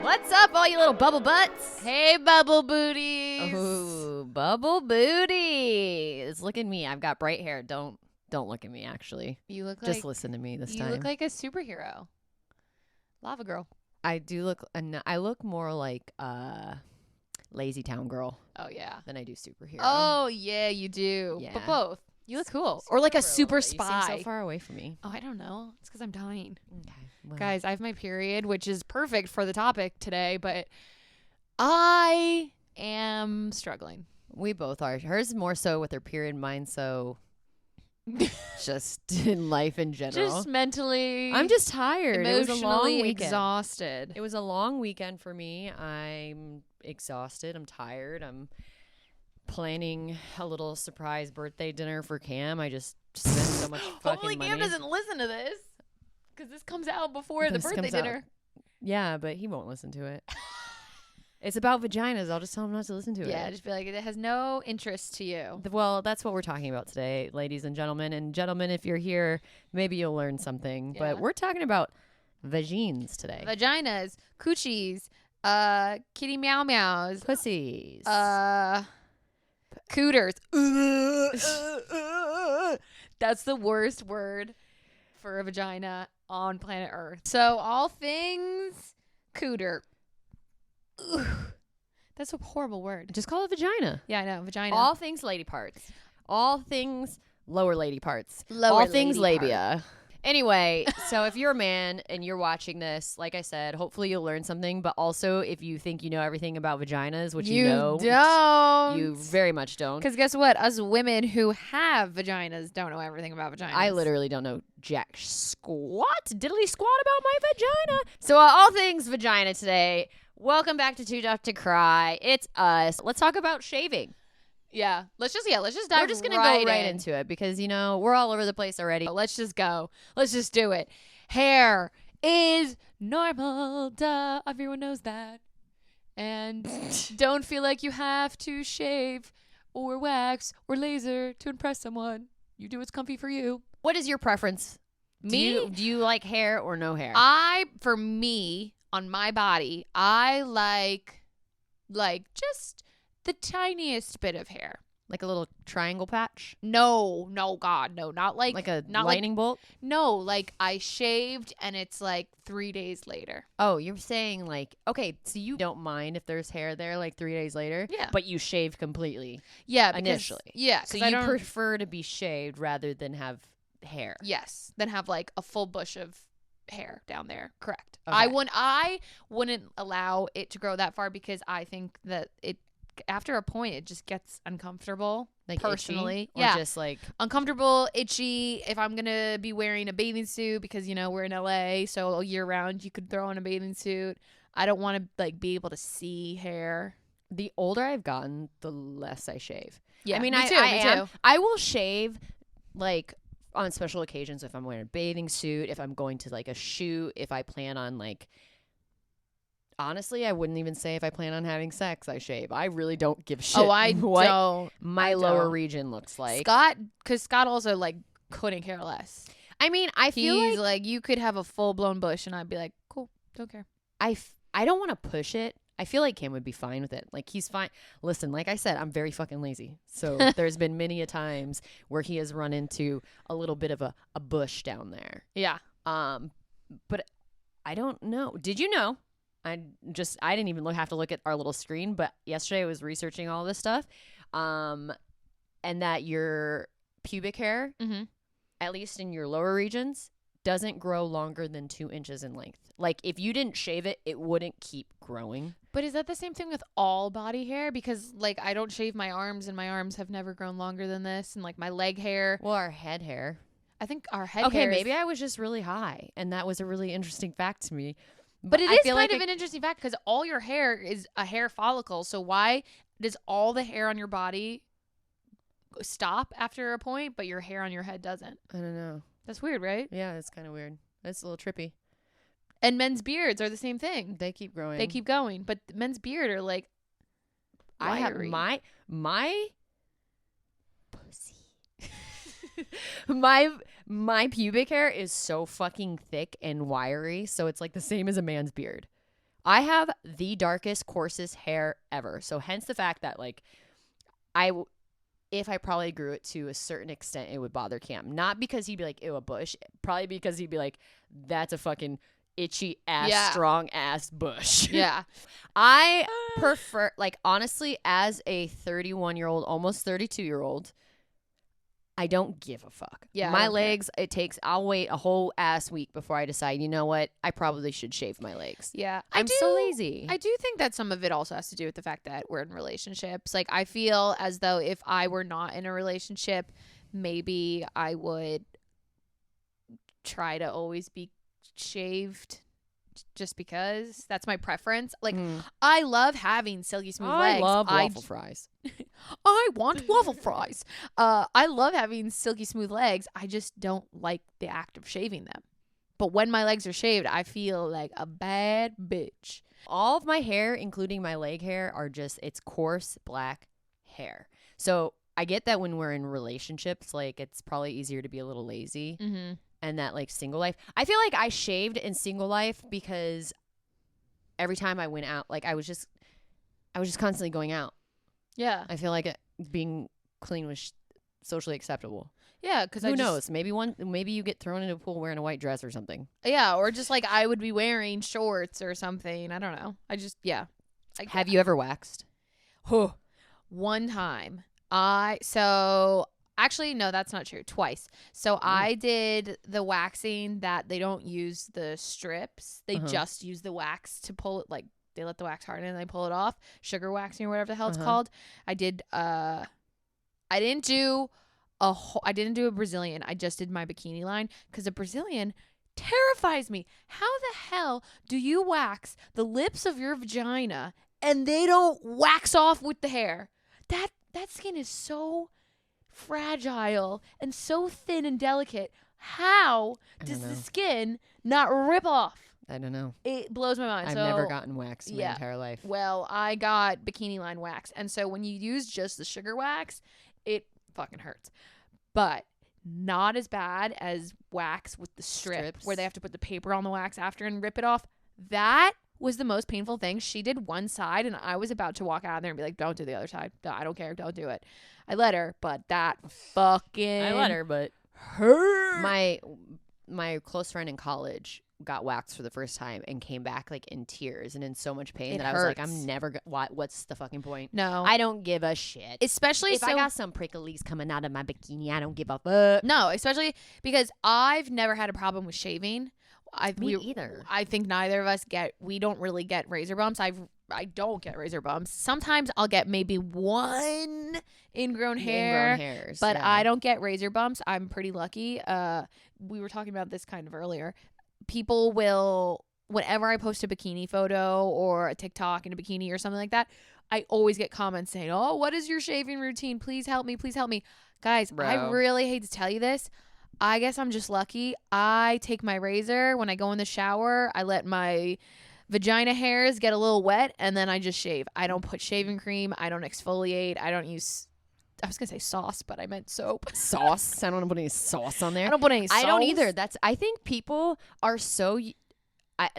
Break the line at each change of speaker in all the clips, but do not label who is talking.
What's up, all you little bubble butts?
Hey, bubble booties.
Ooh, bubble booties. Look at me. I've got bright hair. Don't look at me, actually.
You look
Just listen to me this time.
You look like a superhero. Lava girl.
I do look, I look more like lazy town girl
Oh, yeah.
than I do superhero.
Oh, yeah, you do.
Yeah.
But both. You look cool. Or like a super
You
spy.
seem so far away from me.
Oh, I don't know. It's because I'm dying.
Okay. Well.
Guys, I have my period, which is perfect for the topic today, but I am struggling.
We both are. Hers more so with her period, mine so just in life in general.
Just mentally.
I'm just tired. It was a long
emotionally
weekend.
exhausted.
It was a long weekend for me. I'm exhausted. I'm tired. I'm planning a little surprise birthday dinner for Cam. I just spent so much fucking
Hopefully
money.
Cam doesn't listen to this because this comes out before the birthday dinner.
Yeah, but he won't listen to it. It's about vaginas. I'll just tell him not to listen to it.
Yeah, just be like, it has no interest to you.
Well, that's what we're talking about today, ladies and gentlemen. And gentlemen, if you're here, maybe you'll learn something.
Yeah.
But we're talking about vagines today.
Vaginas, coochies, kitty meow meows,
Pussies.
cooters. That's the worst word for a vagina on planet Earth. So all things cooter. Ugh. That's a horrible word.
Just call it vagina.
Yeah, I know. Vagina.
All things lady parts. All things lower lady parts.
Lower
all things
lady
labia. Anyway, so if you're a man and you're watching this, like I said, hopefully you'll learn something. But also, if you think you know everything about vaginas, which you know,
don't.
you very much don't.
Because guess what? Us women who have vaginas don't know everything about vaginas.
I literally don't know jack squat, diddly squat about my vagina. So all things vagina today. Welcome back to Too Tough to Cry. It's us. Let's talk about shaving.
Yeah. Let's just dive
We're just going to go right into it because, you know, we're all over the place already.
Let's just go. Let's just do it. Hair is normal. Duh. Everyone knows that. And don't feel like you have to shave or wax or laser to impress someone. You do what's comfy for you.
What is your preference?
Me?
Do you like hair or no hair?
For me, on my body, I like just the tiniest bit of hair.
Like a little triangle patch?
No, God, no, not
Like a lightning bolt?
No, like I shaved and it's like 3 days later.
Oh, you're saying like, okay, so you don't mind if there's hair there like 3 days later?
Yeah.
But you shaved completely.
Yeah, because,
initially.
Yeah.
So you prefer to be shaved rather than have hair?
Yes, than have like a full bush of hair down there. Correct.
Okay.
I wouldn't allow it to grow that far because I think that it after a point it just gets uncomfortable.
Like
personally,
itchy? Or just like
uncomfortable, itchy. If I'm gonna be wearing a bathing suit because you know we're in LA, so year round you could throw on a bathing suit. I don't want to like be able to see hair.
The older I've gotten, the less I shave.
Yeah,
I mean,
me too.
I will shave like on special occasions if I'm wearing a bathing suit, if I'm going to like a shoot, if I plan on like. Honestly, I wouldn't even say if I plan on having sex, I shave. I really don't give a shit.
Oh, I
what
don't.
my lower region looks like.
Because Scott also like couldn't care less.
I mean, I feel
He's like you could have a full blown bush, and I'd be like, cool, don't care.
I don't want to push it. I feel like Cam would be fine with it. Like he's fine. Listen, like I said, I'm very fucking lazy. So there's been many a times where he has run into a little bit of a bush down there.
Yeah.
But I don't know. Did you know? I didn't even have to look at our little screen, but yesterday I was researching all this stuff, and that your pubic hair, at least in your lower regions, doesn't grow longer than 2 inches in length. Like if you didn't shave it, it wouldn't keep growing.
But is that the same thing with all body hair? Because like I don't shave my arms, and my arms have never grown longer than this, and like my leg hair.
Well, our head hair.
I think our head hair.
Okay, maybe I was just really high, and that was a really interesting fact to me.
But it is kind of an interesting fact because all your hair is a hair follicle. So why does all the hair on your body stop after a point, but your hair on your head doesn't?
I don't know.
That's weird, right?
Yeah, it's kind of weird. It's a little trippy.
And men's beards are the same thing.
They keep growing.
They keep going. But men's beard are like wiry.
I have my pussy. My pubic hair is so fucking thick and wiry, so it's like the same as a man's beard. I have the darkest, coarsest hair ever. So hence the fact that like if I probably grew it to a certain extent, it would bother Cam. Not because he'd be like, ew, a bush. Probably because he'd be like, that's a fucking itchy ass, strong ass bush.
Yeah.
I prefer, like, honestly, as a 31-year-old, almost 32-year-old, I don't give a fuck.
Yeah,
My legs, I'll wait a whole ass week before I decide, you know what? I probably should shave my legs.
Yeah.
I'm so lazy.
I do think that some of it also has to do with the fact that we're in relationships. Like, I feel as though if I were not in a relationship, maybe I would try to always be shaved just because that's my preference. Like, I love having silky smooth legs.
I love waffle fries.
I want waffle fries. I love having silky smooth legs. I just don't like the act of shaving them. But when my legs are shaved, I feel like a bad bitch.
All of my hair, including my leg hair, it's coarse black hair. So I get that when we're in relationships, like, it's probably easier to be a little lazy.
Mm-hmm.
And that, like, single life. I feel like I shaved in single life because every time I went out, like, I was just constantly going out.
Yeah.
I feel like being clean was socially acceptable.
Yeah, because
who knows? Maybe you get thrown into a pool wearing a white dress or something.
Yeah, or just like I would be wearing shorts or something. I don't know. Have
you ever waxed?
One time. Actually, no, that's not true. Twice. So I did the waxing that they don't use the strips. They just use the wax to pull it. Like, they let the wax harden and they pull it off. Sugar waxing or whatever the hell it's called. I did. I didn't do a Brazilian. I just did my bikini line because a Brazilian terrifies me. How the hell do you wax the lips of your vagina and they don't wax off with the hair? That skin is so fragile and so thin and delicate. How does the skin not rip off?
I don't know.
It blows my mind.
I've never gotten waxed in my entire life.
Well, I got bikini line wax, and so when you use just the sugar wax, it fucking hurts. But not as bad as wax with the strips where they have to put the paper on the wax after and rip it off. That was the most painful thing. She did one side, and I was about to walk out there and be like, don't do the other side. I don't care. Don't do it. I let her, but that fucking hurt.
My close friend in college got waxed for the first time and came back like in tears and in so much pain that I was like, I'm never what's the fucking point?
No,
I don't give a shit.
Especially
if I got some pricklies coming out of my bikini, I don't give a fuck.
No, especially because I've never had a problem with shaving.
Me either.
I think neither of us we don't really get razor bumps. I don't get razor bumps. Sometimes I'll get maybe one ingrown hairs, but I don't get razor bumps. I'm pretty lucky. We were talking about this kind of earlier. People will, whenever I post a bikini photo or a TikTok in a bikini or something like that, I always get comments saying, oh, what is your shaving routine? Please help me. Please help me. Guys, I really hate to tell you this. I guess I'm just lucky. I take my razor when I go in the shower. I let my vagina hairs get a little wet, and then I just shave. I don't put shaving cream. I don't exfoliate. I don't use... I was going to say sauce, but I meant soap.
Sauce? I don't want to put any sauce on there.
I don't put any sauce.
I don't either. I think people are so...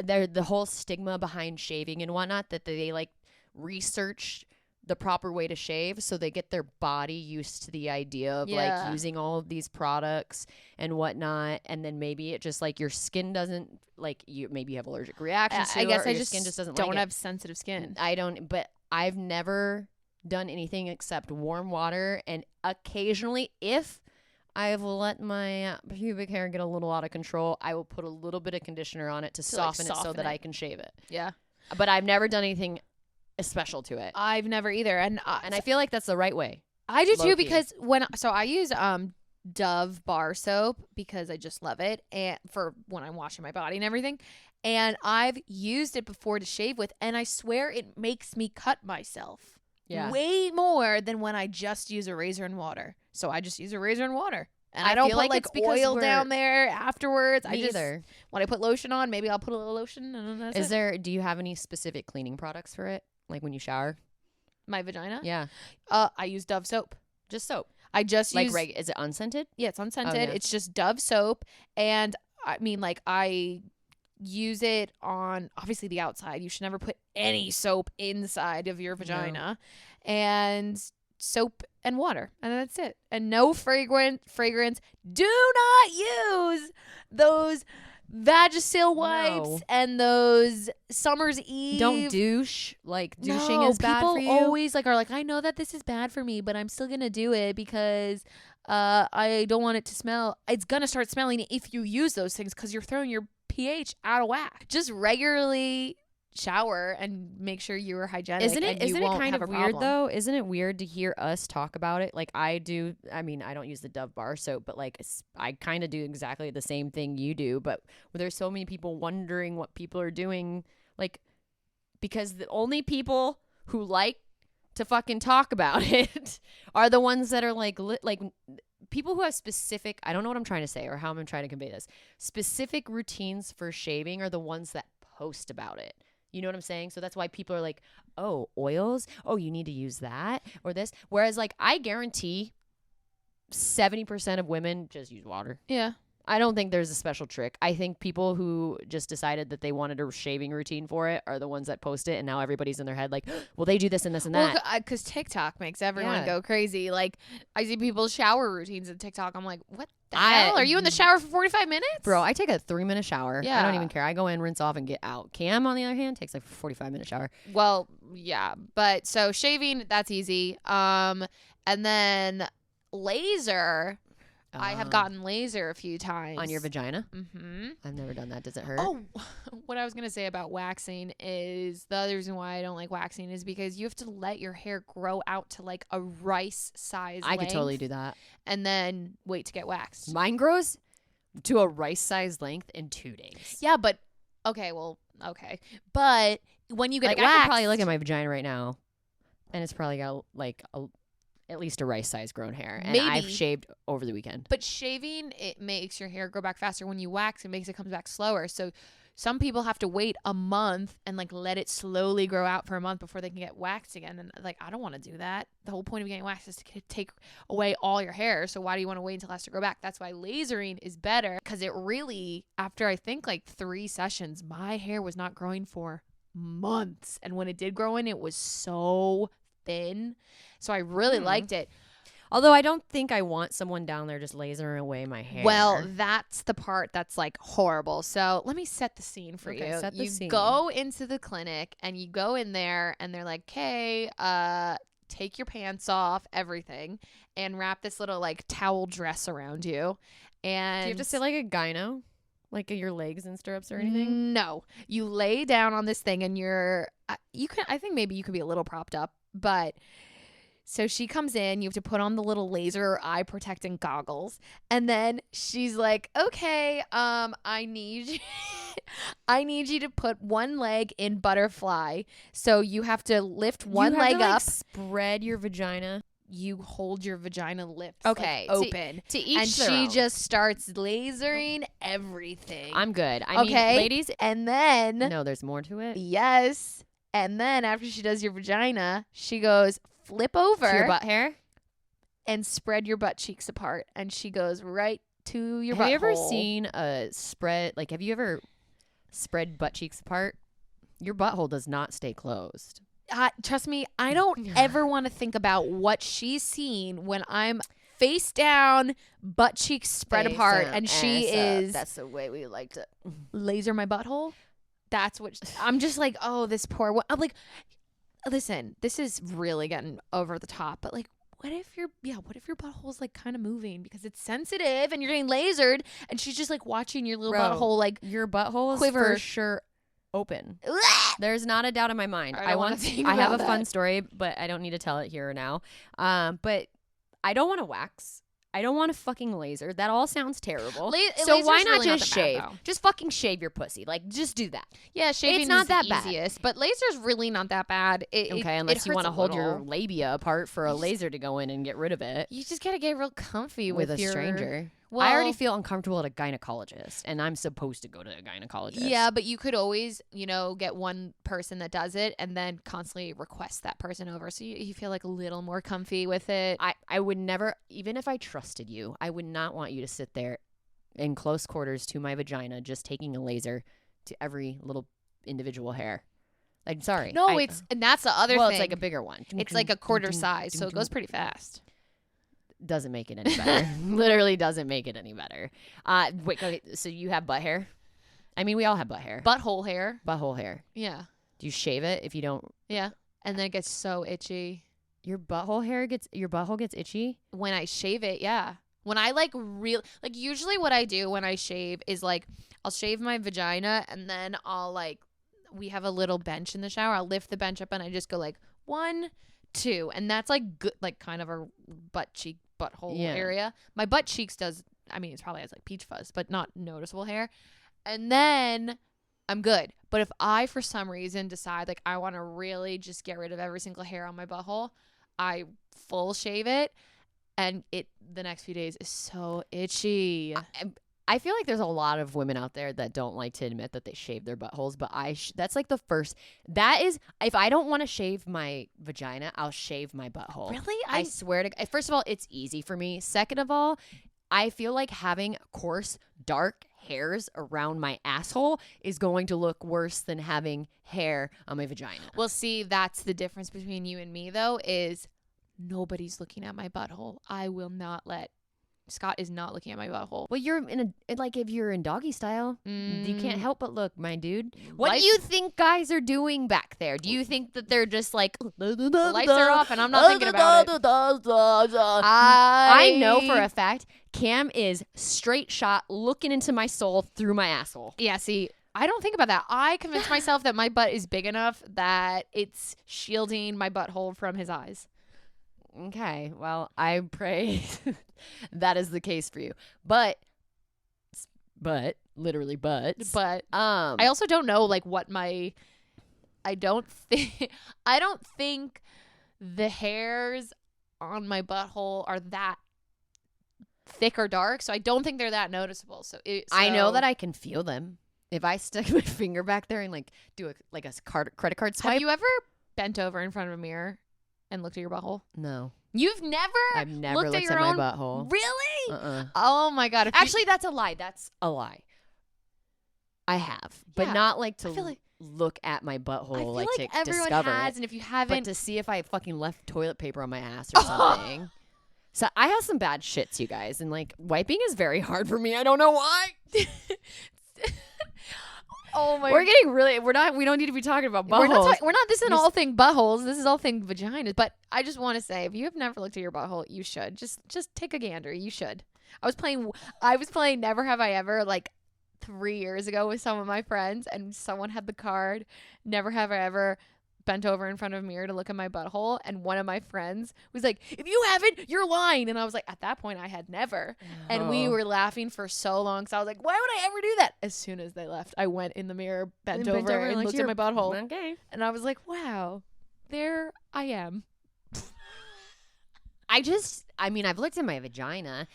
they're the whole stigma behind shaving and whatnot that they like research the proper way to shave, so they get their body used to the idea of like using all of these products and whatnot, and then maybe it just like your skin doesn't like you. Maybe you have allergic reactions to it, or your skin just doesn't
don't have sensitive skin.
I don't, but I've never done anything except warm water, and occasionally if I've let my pubic hair get a little out of control, I will put a little bit of conditioner on it to soften it so that I can shave it.
Yeah,
but I've never done anything special to it.
I've never either, and
I feel like that's the right way.
I do too, because I use Dove bar soap because I just love it, and for when I'm washing my body and everything, and I've used it before to shave with, and I swear it makes me cut myself way more than when I just use a razor and water. So I just use a razor and water. And I don't put like oil down there afterwards.
Either.
When I put lotion on, maybe I'll put a little lotion. And that's
do you have any specific cleaning products for it? Like when you shower?
My vagina?
Yeah.
I use Dove soap.
Just soap.
I just
Like,
use
is it unscented?
yeah, it's unscented.
yeah.
It's just Dove soap, and I mean, like, I use it on obviously the outside. You should never put any soap inside of your vagina, and soap and water, and that's it. And no fragrance. Do not use those Vagisil wipes
No.
and those Summer's Eve.
Don't douche. Like, douching
No,
is bad
people
for you.
always like are like, I know that this is bad for me, but I'm still gonna do it because I don't want it to smell. It's gonna start smelling if you use those things because you're throwing your pH out of whack. Just regularly shower and make sure you are hygienic.
Isn't
and
it
you
kind
won't
of
have a
weird
problem.
though? Isn't it weird to hear us talk about it? Like, I do. I mean, I don't use the Dove bar soap, but like, I kind of do exactly the same thing you do. But there's so many people wondering what people are doing, like, because the only people who like to fucking talk about it are the ones that are like people who have specific, I don't know what I'm trying to say or how I'm trying to convey this. Specific routines for shaving are the ones that post about it. You know what I'm saying? So that's why people are like, oh, oils? Oh, you need to use that or this. Whereas, like, I guarantee 70% of women just use water.
Yeah.
I don't think there's a special trick. I think people who just decided that they wanted a shaving routine for it are the ones that post it, and now everybody's in their head like, well, they do this and this and that.
Well, because TikTok makes everyone
Yeah.
go crazy. Like, I see people's shower routines in TikTok. I'm like, what the hell? Are you in the shower for 45 minutes?
Bro, I take a 3-minute shower. I
Yeah.
don't even care. I go in, rinse off, and get out. Cam, on the other hand, takes like a 45-minute shower.
Well, yeah. But so shaving, that's easy. And then laser. I have gotten laser a few times.
On your vagina?
Mm-hmm.
I've never done that. Does it hurt?
Oh, what I was going to say about waxing is the other reason why I don't like waxing is because you have to let your hair grow out to like a rice size
I could totally
length
do that.
and then wait to get waxed.
Mine grows to a rice-sized length in 2 days.
Yeah, but okay. But when you get
Like,
it
I
waxed,
could probably look at my vagina right now, and it's probably got like at least a rice-sized grown hair. And
Maybe.
I've shaved over the weekend.
But shaving, it makes your hair grow back faster. When you wax, it makes it come back slower. So some people have to wait a month and like let it slowly grow out for a month before they can get waxed again. And like, I don't want to do that. The whole point of getting waxed is to take away all your hair. So why do you want to wait until it has to grow back? That's why lasering is better, because it really, after I think like 3 sessions, my hair was not growing for months. And when it did grow in, it was so thin. So I really liked it.
Although I don't think I want someone down there just lasering away my hair.
Well, that's the part that's like horrible. So let me set the scene for
Okay,
you.
set the
You
scene.
go into the clinic and you go in there and they're like, "Okay, take your pants off, everything, and wrap this little like towel dress around you." And
do you have to sit like a gyno? Like your legs in stirrups or anything?
No, you lay down on this thing and I think maybe you could be a little propped up, but so she comes in, you have to put on the little laser eye protecting goggles, and then she's like, "Okay, I need you to put one leg in butterfly. So you have to lift one
You have
leg
to, like,
up.
spread your vagina.
You hold your vagina lips
Okay,
like, open.
To each
And
their
she
own.
just starts lasering everything.
I'm good. I mean,
Okay.
ladies,
and then
no, there's more to it.
yes. And then after she does your vagina, she goes, flip over
To your butt hair.
and spread your butt cheeks apart. And she goes right to your
Have
butthole.
you ever seen a spread? Like, have you ever spread butt cheeks apart? Your butthole does not stay closed.
Trust me, I don't ever want to think about what she's seen when I'm face down, butt cheeks spread
Face
apart,
down,
and she
ass up.
is
That's the way we like to.
laser my butthole. That's what I'm just like, oh, this poor one. I'm like, listen, this is really getting over the top, but like, what if your butthole's like kind of moving because it's sensitive and you're getting lasered, and she's just like watching your little
Bro,
butthole like
Your butthole is
quiver.
for sure open. There's not a doubt in my mind.
I don't wanna think
I have a
about
fun
that.
story, but I don't need to tell it here or now. But I don't want to wax. I don't want to fucking laser. That all sounds terrible. So
laser's
why not
really not
just
that bad,
shave?
though.
Just fucking shave your pussy. Like, just do that.
Yeah, shaving
not
is
that
the
bad.
easiest, but laser's really not that bad.
Okay, unless you want to hold your labia apart for a laser to go in and get rid of it
You just gotta get real comfy
with a
your,
stranger. I already feel uncomfortable at a gynecologist, and I'm supposed to go to a gynecologist.
Yeah, but you could always, get one person that does it and then constantly request that person over. So you feel like a little more comfy with it.
I would never, even if I trusted you, I would not want you to sit there in close quarters to my vagina just taking a laser to every little individual hair. I'm sorry.
No, and that's the other thing.
It's like a bigger one.
It's like a quarter size, so it goes pretty fast.
Doesn't make it any better. Literally doesn't make it any better. Wait, okay, so you have butt hair? I mean, we all have butt hair.
Butthole hair.
Butthole hair.
Yeah.
Do you shave it if you don't?
Yeah. And then it gets so itchy.
Your butthole gets itchy?
When I shave it, yeah. When I usually what I do when I shave is I'll shave my vagina and then we have a little bench in the shower. I'll lift the bench up and I just go 1, 2. And that's good, kind of a butt cheek, butthole area. My butt cheeks it probably has peach fuzz, but not noticeable hair. And then I'm good. But if I, for some reason, decide I want to really just get rid of every single hair on my butthole, I full shave it. And the next few days is so itchy.
I feel like there's a lot of women out there that don't like to admit that they shave their buttholes, but that's the first. That is, if I don't want to shave my vagina, I'll shave my butthole.
Really?
I swear to. First of all, it's easy for me. Second of all, I feel like having coarse, dark hairs around my asshole is going to look worse than having hair on my vagina.
Well, see, that's the difference between you and me, though, is nobody's looking at my butthole. I will not let. Scott is not looking at my butthole.
Well, you're if you're in doggy style, you can't help but look, my dude. What
Life-
do you think guys are doing back there? Do you think that they're just the
lights are off and I'm not thinking about it?
I know for a fact Cam is straight shot looking into my soul through my asshole.
Yeah, see, I don't think about that. I convinced myself that my butt is big enough that it's shielding my butthole from his eyes.
Okay, well, I pray that is the case for you. But literally
But I also don't know what I don't think the hairs on my butthole are that thick or dark, so I don't think they're that noticeable. So
I know that I can feel them. If I stick my finger back there and do a credit card swipe.
Have you ever bent over in front of a mirror and looked at your butthole?
No.
You've never?
I've never looked at my butthole.
Really? Oh my God.
Actually, that's a lie. That's a lie. I have. But not to look at my butthole.
I feel like
to
everyone
discover
has,
it,
and if you haven't.
But to see if I fucking left toilet paper on my ass or something. So I have some bad shits, you guys. And wiping is very hard for me. I don't know why.
Oh my!
We're getting really. We don't need to be talking about buttholes.
We're not. This isn't all thing buttholes. This is all thing vaginas. But I just want to say, if you have never looked at your butthole, you should just take a gander. You should. I was playing Never Have I Ever 3 years ago with some of my friends, and someone had the card Never Have I Ever bent over in front of a mirror to look at my butthole, and one of my friends was like, if you haven't, you're lying. And I was like, at that point I had never. And we were laughing for so long, so I was like, why would I ever do that? As soon as they left, I went in the mirror, bent over and looked at my butthole.
Okay.
And I was like, wow, there I am.
I've looked at my vagina.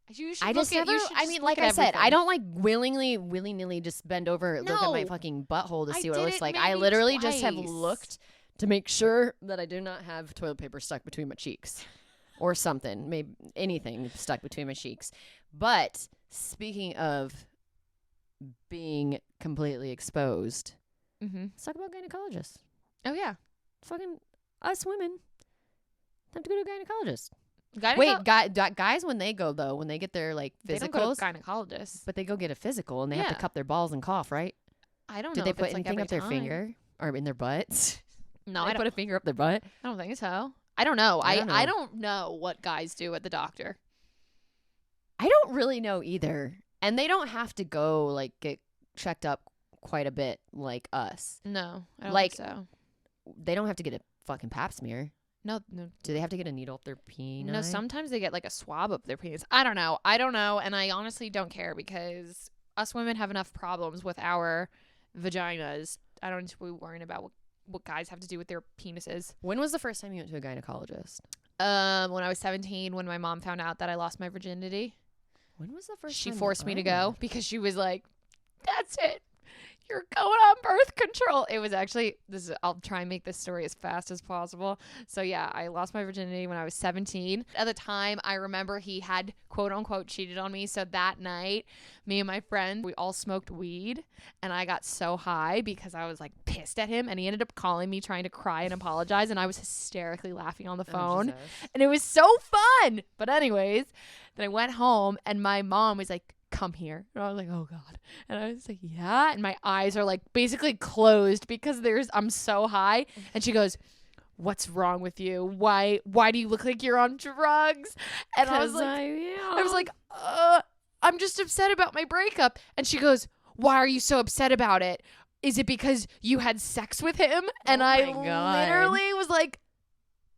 You should
I just never. Like I said, I don't willy-nilly just bend over, look at my fucking butthole to see what it looks like. I literally just have looked to make sure that I do not have toilet paper stuck between my cheeks, or something, maybe anything stuck between my cheeks. But speaking of being completely exposed, let's talk about gynecologists.
Oh yeah,
fucking us women have to go to a gynecologist. Guys, when they go though, when they get their physicals,
they don't go to gynecologists,
but they go get a physical and they have to cup their balls and cough, right?
I don't know.
Did they put anything up their finger or in their butt?
No,
I put a finger up their butt.
I don't think so. I don't know. I don't know what guys do at the doctor.
I don't really know either, and they don't have to go get checked up quite a bit like us.
No, I don't think so.
They don't have to get a fucking pap smear.
No.
Do they have to get a needle up their penis?
No, sometimes they get a swab up their penis. I don't know, and I honestly don't care because us women have enough problems with our vaginas. I don't need to be worrying about what guys have to do with their penises.
When was the first time you went to a gynecologist?
When I was 17, when my mom found out that I lost my virginity.
When was the first
She
time?
forced me to go because she was like, that's it. You're going on birth control. It was actually, I'll try and make this story as fast as possible. So yeah, I lost my virginity when I was 17. At the time, I remember he had quote unquote cheated on me. So that night, me and my friend, we all smoked weed and I got so high because I was like pissed at him and he ended up calling me trying to cry and apologize. And I was hysterically laughing on the phone and it was so fun. But anyways, then I went home and my mom was like, come here. And I was like, oh God. And I was like, yeah. And my eyes are like basically closed because I'm so high. And she goes, what's wrong with you? Why do you look like you're on drugs? And I was like, I'm just upset about my breakup. And she goes, why are you so upset about it? Is it because you had sex with him? And I literally was like,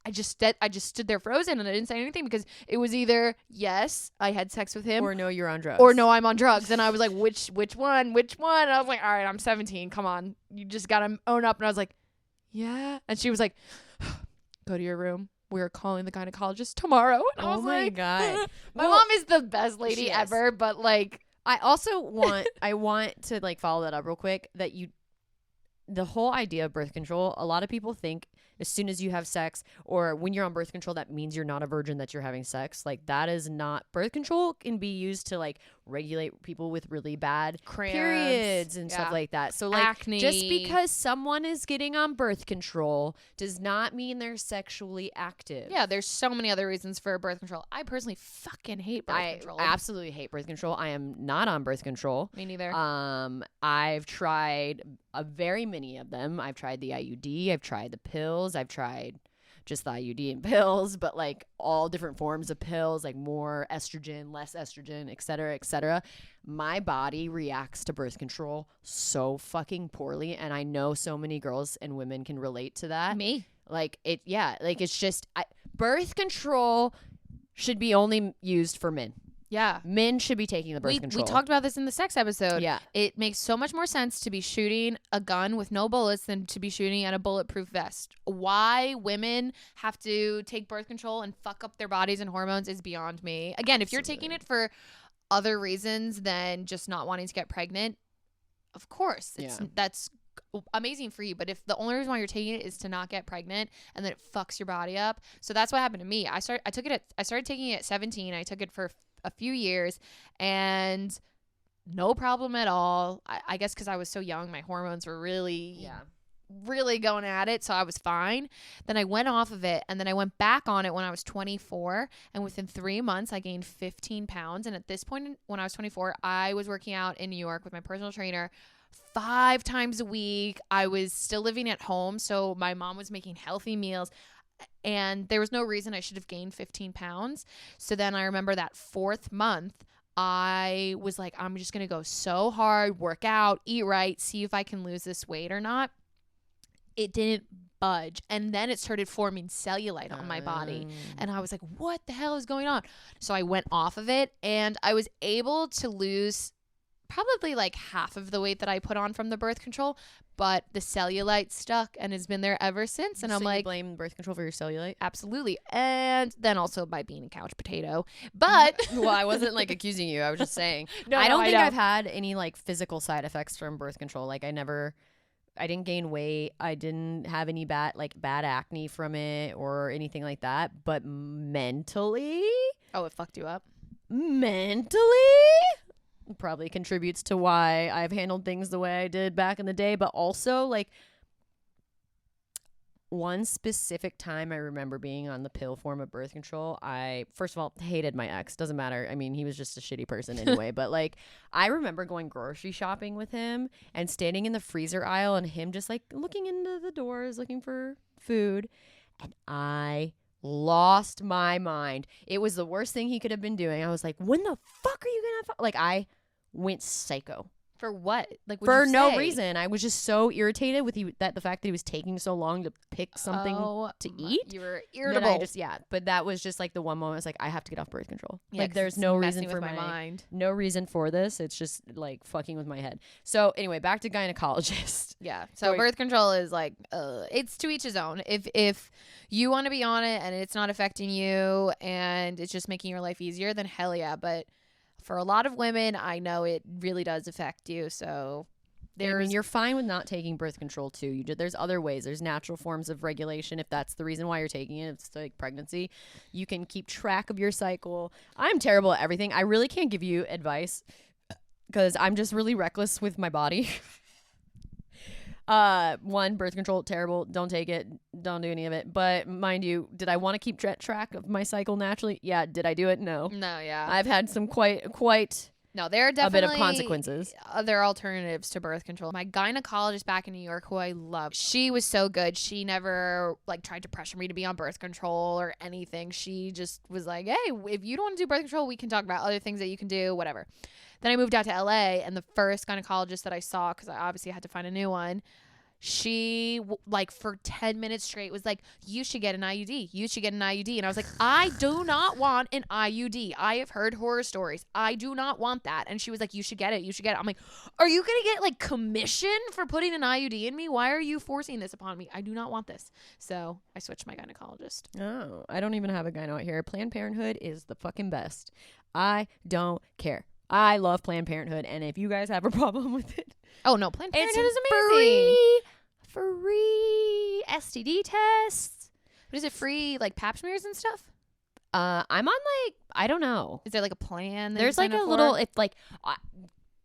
I just stood there frozen and I didn't say anything because it was either yes, I had sex with him,
or no, you're on drugs,
or no, I'm on drugs. And I was like, which one? And I was like, all right, I'm 17. Come on, you just gotta own up. And I was like, yeah. And she was like, go to your room. We're calling the gynecologist tomorrow. And I was
my God,
my mom is the best lady ever. But like,
I also want to like follow that up real quick. That the whole idea of birth control, a lot of people think as soon as you have sex or when you're on birth control, that means you're not a virgin, that you're having sex. Like that is not. Birth control can be used to like regulate people with really bad
cramps,
periods and stuff like that. So like
acne.
Just because someone is getting on birth control does not mean they're sexually active.
Yeah, there's so many other reasons for birth control. I personally fucking hate birth control.
I absolutely hate birth control. I am not on birth control.
Me neither.
I've tried very many of them. I've tried the IUD. I've tried the pills. I've tried just the IUD and pills, but like all different forms of pills, like more estrogen, less estrogen, et cetera, et cetera. My body reacts to birth control so fucking poorly. And I know so many girls and women can relate to that.
Me.
Like it, yeah, like it's just birth control should be only used for men.
Yeah.
Men should be taking the birth control.
We talked about this in the sex episode.
Yeah.
It makes so much more sense to be shooting a gun with no bullets than to be shooting at a bulletproof vest. Why women have to take birth control and fuck up their bodies and hormones is beyond me. Again, if you're taking it for other reasons than just not wanting to get pregnant, of course, that's amazing for you. But if the only reason why you're taking it is to not get pregnant and then it fucks your body up. So that's what happened to me. I started taking it at 17. I took it for a few years and no problem at all. I guess because I was so young, my hormones were really going at it, so I was fine. Then I went off of it and then I went back on it when I was 24, and within 3 months I gained 15 pounds. And at this point when I was 24, I was working out in New York with my personal trainer 5 times a week. I was still living at home, so my mom was making healthy meals. And there was no reason I should have gained 15 pounds. So then I remember that 4th month, I was like, I'm just going to go so hard, work out, eat right, see if I can lose this weight or not. It didn't budge. And then it started forming cellulite on my body. And I was like, what the hell is going on? So I went off of it and I was able to lose probably like half of the weight that I put on from the birth control, but the cellulite stuck and has been there ever since. And
so
I'm like,
you blame birth control for your cellulite?
Absolutely. And then also by being a couch potato. But
well, I wasn't like accusing you. I was just saying. I don't think I've had any like physical side effects from birth control. Like I didn't gain weight. I didn't have any bad acne from it or anything like that. But mentally,
it fucked you up.
Mentally, probably contributes to why I've handled things the way I did back in the day. But also, like, one specific time I remember being on the pill form of birth control, I, first of all, hated my ex. Doesn't matter. I mean, he was just a shitty person anyway. But, like, I remember going grocery shopping with him and standing in the freezer aisle and him just, like, looking into the doors, looking for food. And I lost my mind. It was the worst thing he could have been doing. I was like, when the fuck are you gonna like, I went psycho.
For what? Like,
for
what'd you
no
say?
reason. I was just so irritated with the fact that he was taking so long to pick something to eat.
You were
That
irritable.
I just but that was just like the one moment I was like, I have to get off birth control.
Yeah,
like
'cause
there's
it's
no
messing
reason for
with my mind.
no reason for this. It's just like fucking with my head. So anyway, back to gynecologist.
Yeah. So birth control is like, it's to each his own. If you want to be on it and it's not affecting you and it's just making your life easier, then hell yeah. But for a lot of women, I know it really does affect you. So
you're fine with not taking birth control too. There's other ways. There's natural forms of regulation if that's the reason why you're taking it. It's like pregnancy. You can keep track of your cycle. I'm terrible at everything. I really can't give you advice because I'm just really reckless with my body. One, birth control, terrible. Don't take it. Don't do any of it. But mind you, did I want to keep track of my cycle naturally? Yeah. Did I do it? No.
No, yeah.
I've had some quite
No, there are definitely
a bit of consequences.
Other alternatives to birth control. My gynecologist back in New York, who I love, she was so good. She never like tried to pressure me to be on birth control or anything. She just was like, hey, if you don't want to do birth control, we can talk about other things that you can do, whatever. Then I moved out to LA, and the first gynecologist that I saw, because I obviously had to find a new one, she like for 10 minutes straight was like, you should get an IUD. You should get an IUD. And I was like, I do not want an IUD. I have heard horror stories. I do not want that. And she was like, you should get it. You should get it. I'm like, are you going to get like commission for putting an IUD in me? Why are you forcing this upon me? I do not want this. So I switched my gynecologist.
Oh, I don't even have a gyno out here. Planned Parenthood is the fucking best. I don't care. I love Planned Parenthood, and if you guys have a problem with it,
oh no, Planned Parenthood is
amazing. Free STD tests.
But is it free like pap smears and stuff?
I'm on like, I don't know.
Is there like a plan?
There's like a little, if like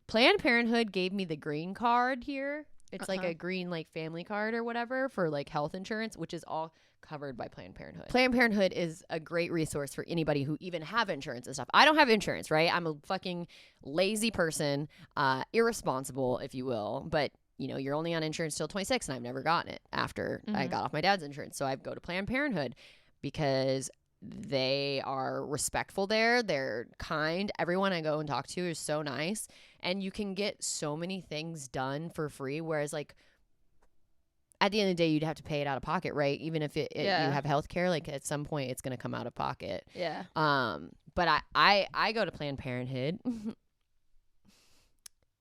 Planned Parenthood gave me the green card here. It's like a green like family card or whatever for like health insurance, which is all covered by Planned Parenthood. Planned Parenthood is a great resource for anybody who even have insurance and stuff. I don't have insurance, right? I'm a fucking lazy person, irresponsible, if you will. But, you know, you're only on insurance till 26, and I've never gotten it after I got off my dad's insurance. So I go to Planned Parenthood because they are respectful there. They're kind. Everyone I go and talk to is so nice. And you can get so many things done for free, whereas like at the end of the day, you'd have to pay it out of pocket, right? Even if you have health care, like at some point it's going to come out of pocket.
Yeah.
But I go to Planned Parenthood.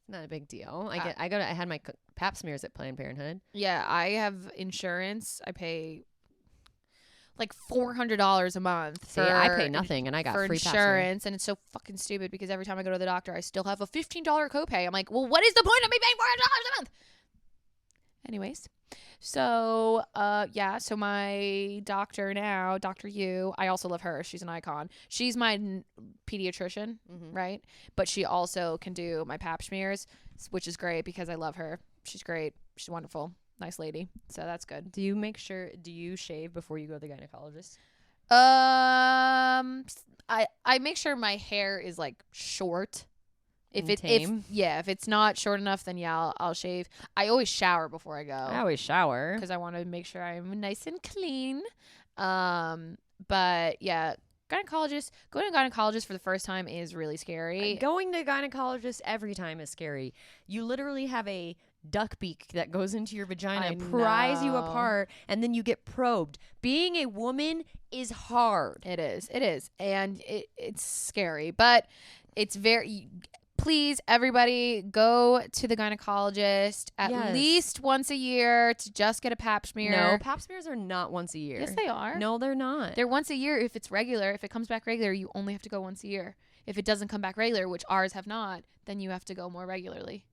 Not a big deal. I had my pap smears at Planned Parenthood.
Yeah, I have insurance. I pay like $400 a month.
See, I pay nothing, and I got free
insurance, and it's so fucking stupid because every time I go to the doctor, I still have a $15 copay. I'm like, well, what is the point of me paying $400 a month? Anyways. So, so my doctor now, Dr. Yu, I also love her. She's an icon. She's my pediatrician, right? But she also can do my pap smears, which is great because I love her. She's great. She's wonderful. Nice lady. So that's good.
Do you shave before you go to the gynecologist?
I make sure my hair is like short. If it's not short enough, then I'll shave. I always shower before I go.
I always shower
because I want to make sure I'm nice and clean. But yeah, going to gynecologist for the first time is really scary.
Going to gynecologist every time is scary. You literally have a duck beak that goes into your vagina, pries you apart, and then you get probed. Being a woman is hard.
It is, and it's scary, but it's very. Please, everybody, go to the gynecologist at least once a year to just get a pap smear.
No, pap smears are not once a year.
Yes, they are.
No, they're not.
They're once a year if it's regular. If it comes back regular, you only have to go once a year. If it doesn't come back regular, which ours have not, then you have to go more regularly.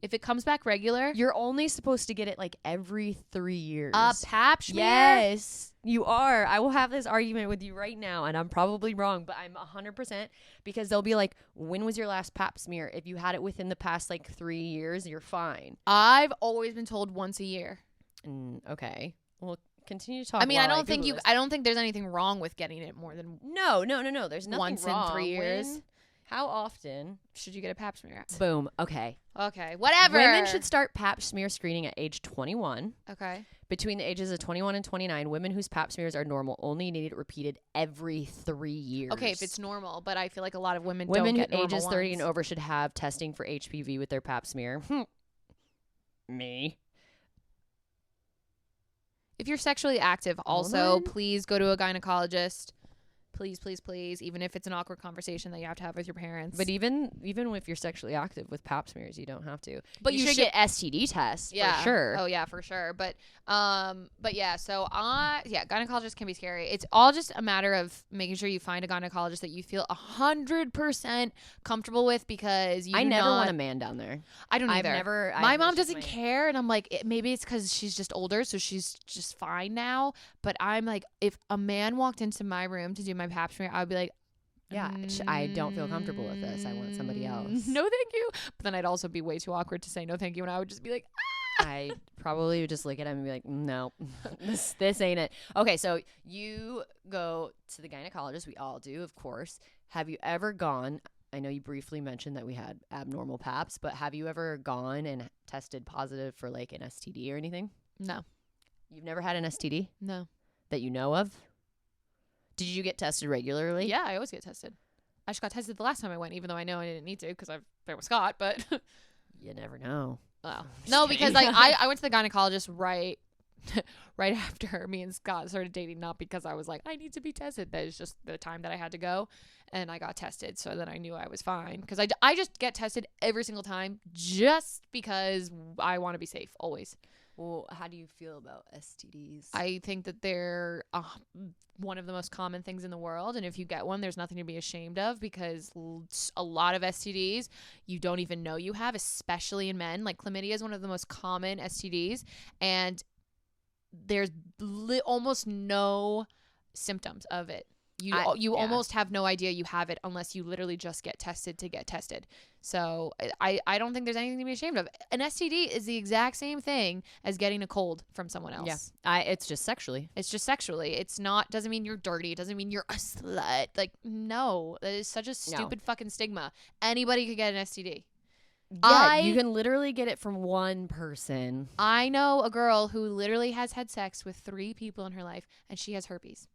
If it comes back regular,
you're only supposed to get it like every 3 years.
A pap smear?
Yes, you are. I will have this argument with you right now, and I'm probably wrong, but I'm 100% because they'll be like, when was your last pap smear? If you had it within the past like 3 years, you're fine.
I've always been told once a year.
Okay. Well, continue to talk.
I mean, I don't think there's anything wrong with getting it more than
No. There's nothing
once
wrong.
in 3 years.
How often
should you get a pap smear?
Boom. Okay.
Okay. Whatever.
Women should start pap smear screening at age 21.
Okay.
Between the ages of 21 and 29, women whose pap smears are normal only need it repeated every 3 years.
Okay, if it's normal, but I feel like a lot of women
Women
don't get normal
ages 30
ones.
and over should have testing for HPV with their pap smear. Me.
If you're sexually active, also, please go to a gynecologist. Please, please, please. Even if it's an awkward conversation that you have to have with your parents.
But even if you're sexually active with pap smears, you don't have to.
But
you should get STD tests.
Yeah.
For sure.
Oh yeah, for sure. But yeah. So gynecologists can be scary. It's all just a matter of making sure you find a gynecologist that you feel 100% comfortable with, because
I never want a man down there.
I don't either. My mom doesn't care, and I'm like, maybe it's because she's just older, so she's just fine now. But I'm like, if a man walked into my room to do my pap smear, I would be like,
yeah, I don't feel comfortable with this. I want somebody else.
No, thank you. But then I'd also be way too awkward to say no, thank you, and I would just be like,
I probably would just look at him and be like, no, this ain't it. Okay, so you go to the gynecologist. We all do, of course. Have you ever gone? I know you briefly mentioned that we had abnormal paps, but have you ever gone and tested positive for like an STD or anything?
No.
You've never had an STD?
No.
That you know of? Did you get tested regularly?
Yeah, I always get tested. I just got tested the last time I went, even though I know I didn't need to because I've been with Scott, but
you never know.
Wow. No, because like I went to the gynecologist right after me and Scott started dating, not because I was like, I need to be tested. That is just the time that I had to go, and I got tested, so then I knew I was fine. Because I just get tested every single time just because I want to be safe, always.
Well, how do you feel about STDs?
I think that they're one of the most common things in the world. And if you get one, there's nothing to be ashamed of, because a lot of STDs you don't even know you have, especially in men. Like chlamydia is one of the most common STDs. And there's almost no symptoms of it. You almost have no idea you have it unless you literally just get tested to get tested. So I don't think there's anything to be ashamed of. An STD is the exact same thing as getting a cold from someone else.
Yeah, it's just sexually.
It's just sexually. It's not, doesn't mean you're dirty. It doesn't mean you're a slut. Like, no, that is such a stupid fucking stigma. Anybody could get an STD.
Yeah, you can literally get it from one person.
I know a girl who literally has had sex with 3 people in her life, and she has herpes.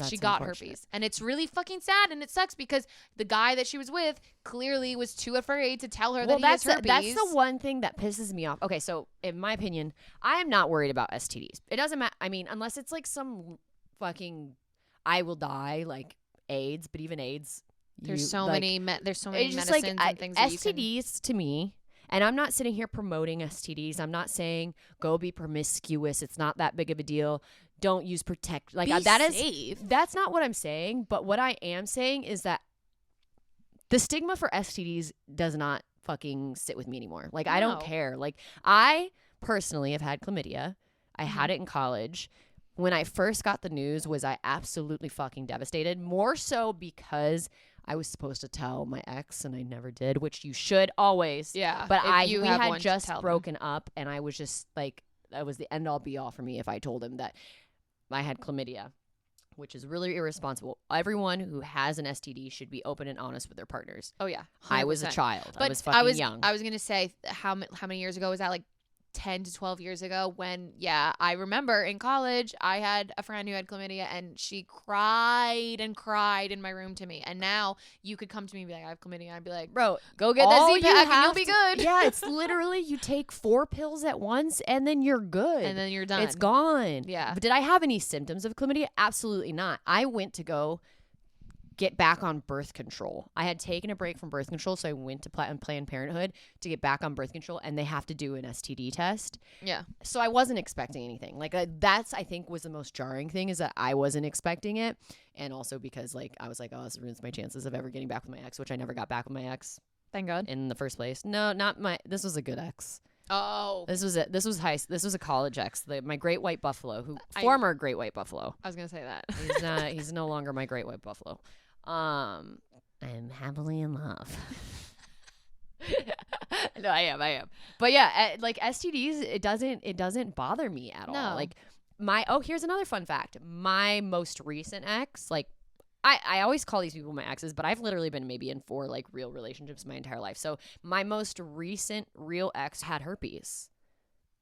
She got herpes, and it's really fucking sad, and it sucks because the guy that she was with clearly was too afraid to tell her that he has herpes.
That's the one thing that pisses me off. Okay, so in my opinion, I am not worried about STDs. It doesn't matter. I mean, unless it's like some fucking I will die like AIDS, but even AIDS,
there's so many medicines
like,
and things. That
STDs to me. And I'm not sitting here promoting STDs. I'm not saying go be promiscuous. It's not that big of a deal. Don't use protect. Like that's not what I'm saying. But what I am saying is that the stigma for STDs does not fucking sit with me anymore. Like I don't care. Like I personally have had chlamydia. I had it in college. When I first got the news, was I absolutely fucking devastated. More so because I was supposed to tell my ex and I never did, which you should always.
Yeah.
But we had just broken up, and I was just like, that was the end all be all for me if I told him that I had chlamydia, which is really irresponsible. Everyone who has an STD should be open and honest with their partners.
Oh yeah. 100%.
I was a child.
But
I was fucking young.
I was going to say how many years ago was that? Like 10 to 12 years ago, when I remember in college I had a friend who had chlamydia, and she cried and cried in my room to me. And now you could come to me and be like, I have chlamydia. I'd be like, bro, go get that Z-Pack and you'll be good.
Yeah, it's literally you take 4 pills at once and then you're good.
And then you're done.
It's gone.
Yeah.
But did I have any symptoms of chlamydia? Absolutely not. I went to go get back on birth control. I had taken a break from birth control, so I went to Planned Parenthood to get back on birth control, and they have to do an STD test.
Yeah.
So I wasn't expecting anything. Like that's, I think, was the most jarring thing, is that I wasn't expecting it, and also because like I was like, oh, this ruins my chances of ever getting back with my ex, which I never got back with my ex.
Thank God.
In the first place. No, not my. This was a good ex.
Oh.
This was it. This was a college ex. My great white buffalo, former great white buffalo.
I was gonna say that.
He's no longer my great white buffalo. I'm happily in love. No, I am. But yeah, like STDs, it doesn't bother me at all. Like here's another fun fact. My most recent ex, like I always call these people my exes, but I've literally been maybe in 4 like real relationships my entire life. So my most recent real ex had herpes.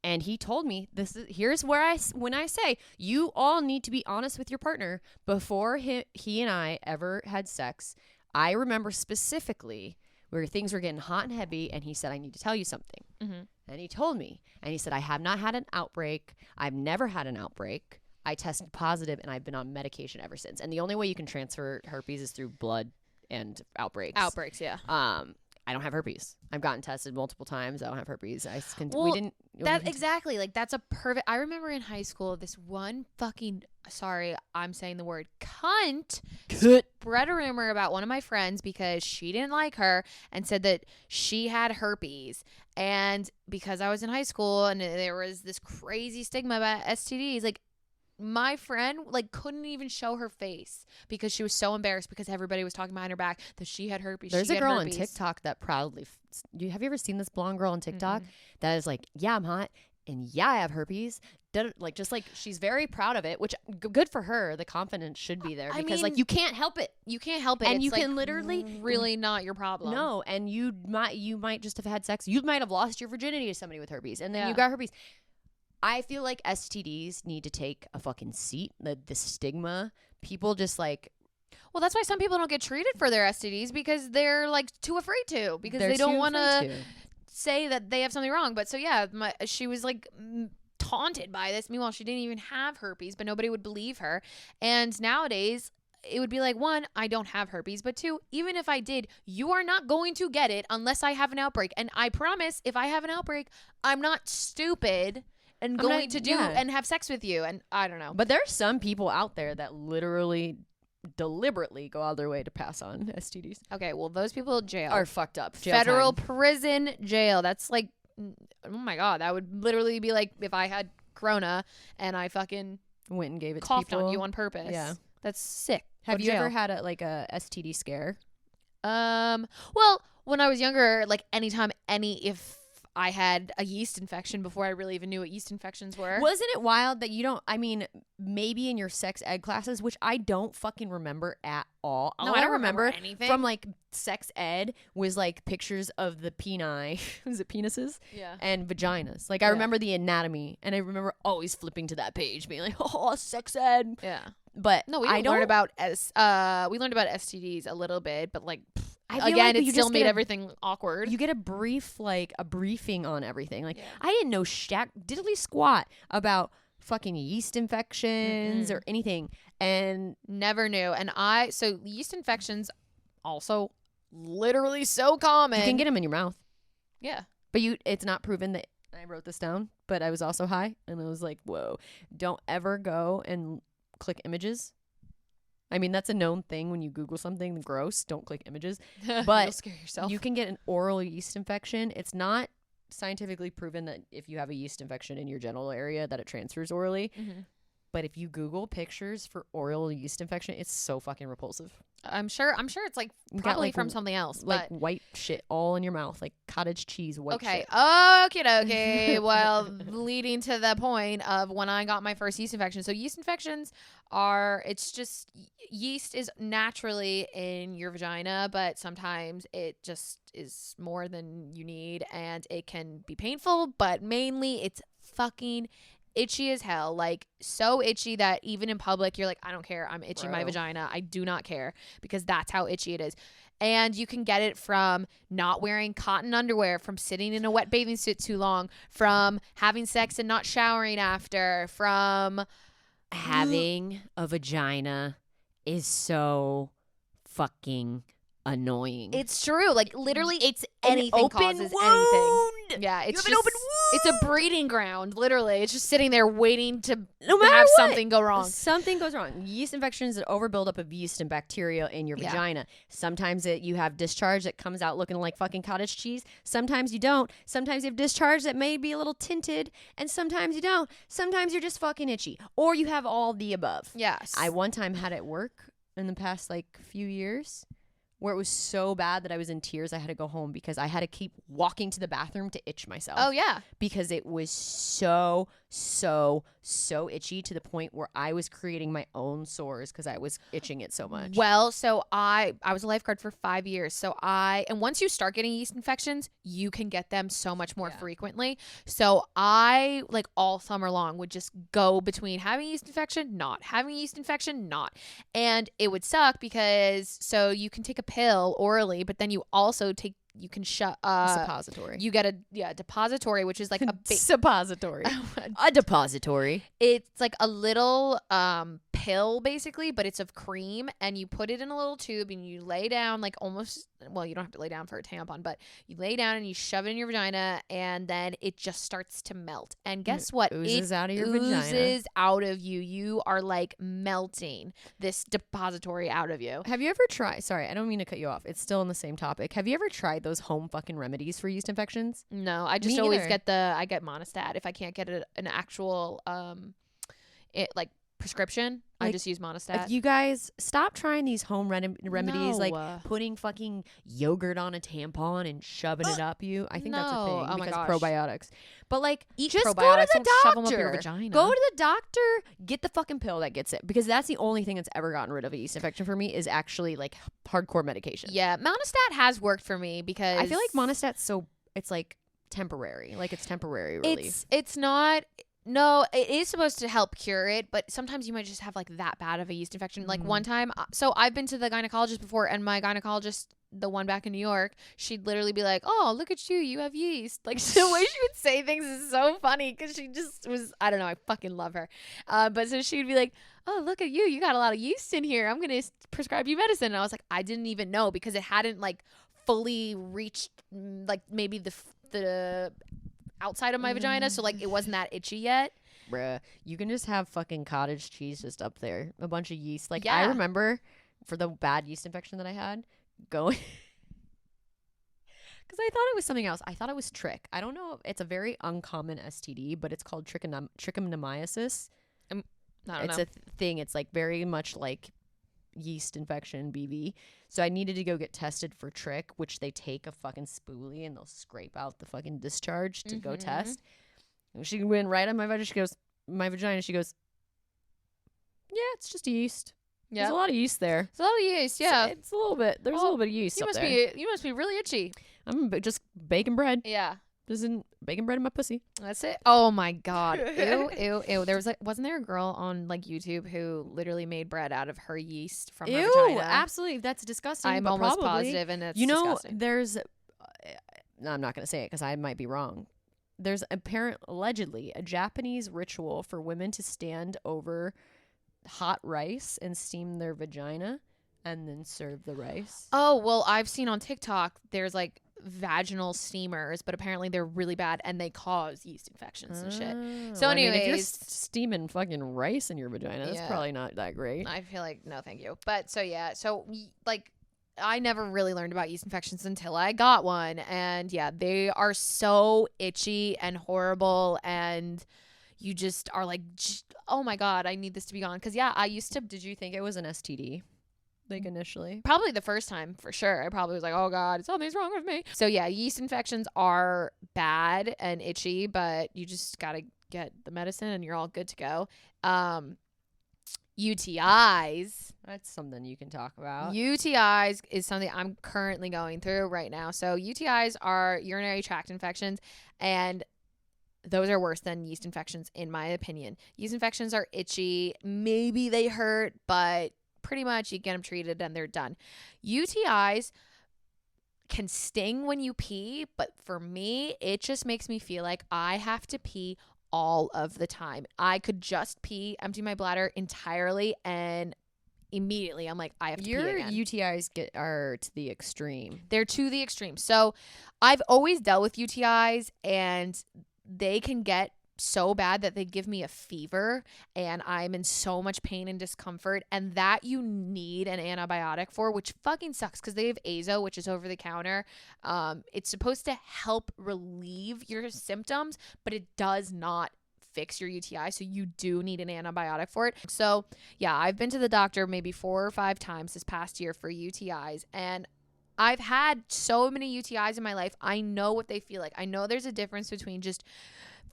And he told me here's where when I say you all need to be honest with your partner before he and I ever had sex. I remember specifically where things were getting hot and heavy, and he said, I need to tell you something.
Mm-hmm.
And he told me, and he said, I have not had an outbreak. I've never had an outbreak. I tested positive, and I've been on medication ever since. And the only way you can transfer herpes is through blood and outbreaks.
Outbreaks, yeah.
I don't have herpes. I've gotten tested multiple times. I don't have herpes.
Exactly. Like, that's a perfect. I remember in high school, this one fucking, sorry, I'm saying the word cunt, spread a rumor about one of my friends because she didn't like her and said that she had herpes. And because I was in high school and there was this crazy stigma about STDs, like, my friend like couldn't even show her face because she was so embarrassed because everybody was talking behind her back that she had herpes.
There's a girl on TikTok that proudly have you ever seen this blonde girl on TikTok that is like, yeah, I'm hot and yeah, I have herpes. Like, just like, she's very proud of it, which good for her. The confidence should be there because like you can't help it.
You can't help it.
And
it's
you
like
can literally
really not your problem.
No, and you might just have had sex. You might have lost your virginity to somebody with herpes, and then you got herpes. I feel like STDs need to take a fucking seat. The stigma, people just like.
Well, that's why some people don't get treated for their STDs because they're like too afraid to because they don't want to say that they have something wrong. But so yeah, she was like taunted by this. Meanwhile, she didn't even have herpes, but nobody would believe her. And nowadays, it would be like, 1, I don't have herpes, but 2, even if I did, you are not going to get it unless I have an outbreak. And I promise, if I have an outbreak, I'm not stupid and going to do and have sex with you. And I don't know.
But there's some people out there that literally deliberately go out of their way to pass on STDs.
Okay, well, those people jail
are fucked up.
Federal prison, jail. That's like, oh my God, that would literally be like if I had corona and I fucking
went and gave it
coughed
to people
on you on purpose.
Yeah,
that's sick.
Have you ever had a STD scare?
Well, when I was younger, like if I had a yeast infection before I really even knew what yeast infections were.
Wasn't it wild that you don't, I mean, maybe in your sex ed classes, which I don't fucking remember at all.
No, I don't remember anything.
From like sex ed was like pictures of the peni, was it penises?
Yeah.
And vaginas. Like I remember the anatomy and I remember always flipping to that page being like, oh, sex ed.
Yeah.
But
no, we learned about STDs a little bit, but like,
again,
it still made everything awkward.
You get a briefing on everything. Like I didn't know diddly squat about fucking yeast infections or anything, and
never knew. And so yeast infections also literally so common.
You can get them in your mouth.
Yeah,
but it's not proven that. I wrote this down, but I was also high, and I was like, whoa! Don't ever go and click images. I mean, that's a known thing when you Google something gross. Don't click images. But
you'll scare yourself.
You can get an oral yeast infection. It's not scientifically proven that if you have a yeast infection in your genital area that it transfers orally. Mm-hmm. But if you Google pictures for oral yeast infection, it's so fucking repulsive.
I'm sure it's like probably from something else.
Like white shit all in your mouth, like cottage cheese white shit.
Okay. Well, leading to the point of when I got my first yeast infection. So yeast infections it's just yeast is naturally in your vagina, but sometimes it just is more than you need and it can be painful, but mainly it's fucking itchy as hell, like so itchy that even in public you're like, I don't care, I'm itching my vagina, I do not care, because that's how itchy it is. And you can get it from not wearing cotton underwear, from sitting in a wet bathing suit too long, from having sex and not showering after, from
having a vagina is so fucking annoying.
It's true. Like literally,
it's
anything causes anything. Yeah, it's
just an open wound.
It's a breeding ground. Literally, it's just sitting there waiting to have something go wrong.
Something goes wrong. Yeast infections that overbuild up of yeast and bacteria in your vagina. Sometimes you have discharge that comes out looking like fucking cottage cheese. Sometimes you don't. Sometimes you have discharge that may be a little tinted, and sometimes you don't. Sometimes you're just fucking itchy, or you have all the above.
Yes.
I one time had it work in the past like few years, where it was so bad that I was in tears. I had to go home because I had to keep walking to the bathroom to itch myself.
Oh, yeah.
Because it was so so itchy to the point where I was creating my own sores because I was itching it so much.
Well, so I was a lifeguard for 5 years. So and once you start getting yeast infections, you can get them so much more frequently. So I like all summer long would just go between having yeast infection, not having yeast infection, not. And it would suck because so you can take a pill orally, but then you also you can
suppository.
You get a depository, which is like a
suppository. A depository.
It's like a little pill basically, but it's of cream, and you put it in a little tube and you lay down like almost, well, you don't have to lay down for a tampon, but you lay down and you shove it in your vagina, and then it just starts to melt. And guess what?
Oozes out of your
oozes
vagina.
out of you. You are like melting this depository out of you.
Have you ever tried, sorry, I don't mean to cut you off. It's still on the same topic. Have you ever tried those home fucking remedies for yeast infections?
No, I just always get I get Monistat. If I can't get an actual like prescription, I just use Monistat.
If you guys stop trying these home remedies, like putting fucking yogurt on a tampon and shoving it up you. I think that's a thing because of probiotics. But like, just go to the
shove them up your
doctor.
vagina.
Go to the doctor. Get the fucking pill that gets it, because that's the only thing that's ever gotten rid of a yeast infection for me is actually like hardcore medication.
Yeah, Monistat has worked for me because
I feel like Monistat's it's like temporary. Like it's temporary relief.
It's not. No, it is supposed to help cure it, but sometimes you might just have like that bad of a yeast infection. Like one time, so I've been to the gynecologist before, and my gynecologist, the one back in New York, she'd literally be like, "Oh, look at you, you have yeast." Like the way she would say things is so funny because she just was, I don't know, I fucking love her. But so she'd be like, "Oh, look at you, you got a lot of yeast in here. I'm gonna prescribe you medicine." And I was like, I didn't even know because it hadn't like fully reached like maybe the outside of my vagina, so like it wasn't that itchy yet.
Bruh, you can just have fucking cottage cheese just up there, a bunch of yeast. Like I remember for the bad yeast infection that I had going because I thought it was something else. I thought it was trick. I don't know, it's a very uncommon STD, but it's called trichomoniasis. It's a thing. It's like very much like yeast infection, BV. So I needed to go get tested for trick, which they take a fucking spoolie and they'll scrape out the fucking discharge to go test. And she went right on my vagina. She goes, "Yeah, it's just yeast. Yeah, there's a lot of yeast there.
It's a lot of yeast. Yeah,
it's a little bit. There's a little bit of yeast. You
must be really itchy.
I'm just baking bread.
Yeah."
Isn't baking bread in my pussy.
That's it. Oh my god. Ew, ew, ew. There was like, wasn't there a girl on like YouTube who literally made bread out of her yeast from her vagina?
Absolutely. That's disgusting.
I'm almost positive, and it's disgusting.
There's no, I'm not going to say it because I might be wrong. There's allegedly a Japanese ritual for women to stand over hot rice and steam their vagina and then serve the rice.
Oh, well, I've seen on TikTok there's like vaginal steamers, but apparently they're really bad and they cause yeast infections and shit. So anyways,
if you're steaming fucking rice in your vagina, that's probably not that great.
I feel like no thank you. But so like I never really learned about yeast infections until I got one, and they are so itchy and horrible, and you just are like, oh my god, I need this to be gone. Because I used to.
Did you think it was an STD? Like initially?
Probably the first time, for sure. I probably was like, oh god, something's wrong with me. So yeast infections are bad and itchy, but you just gotta get the medicine and you're all good to go. UTIs.
That's something you can talk about.
UTIs is something I'm currently going through right now. So UTIs are urinary tract infections, and those are worse than yeast infections in my opinion. Yeast infections are itchy. Maybe they hurt, but pretty much you get them treated and they're done. UTIs can sting when you pee, but for me, it just makes me feel like I have to pee all of the time. I could just empty my bladder entirely, and immediately I'm like, I have to pee again.
Your UTIs are to the extreme.
They're to the extreme. So I've always dealt with UTIs, and they can get so bad that they give me a fever and I'm in so much pain and discomfort, and that you need an antibiotic for, which fucking sucks because they have Azo, which is over the counter. It's supposed to help relieve your symptoms, but it does not fix your UTI, so you do need an antibiotic for it. So I've been to the doctor maybe 4 or 5 times this past year for UTIs, and I've had so many UTIs in my life. I know what they feel like. I know there's a difference between just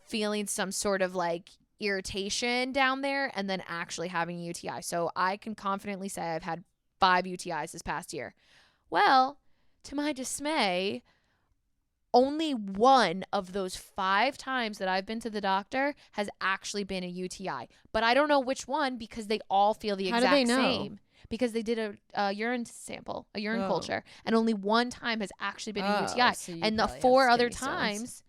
feeling some sort of like irritation down there and then actually having a UTI. So I can confidently say I've had 5 UTIs this past year. Well, to my dismay, only one of those 5 times that I've been to the doctor has actually been a UTI. But I don't know which one because they all feel the
How do
exact
they know?
same. Because they did a urine sample, a urine culture, and only one time has actually been a UTI.
So you
and the
probably have
4 other
kidney stones.
times,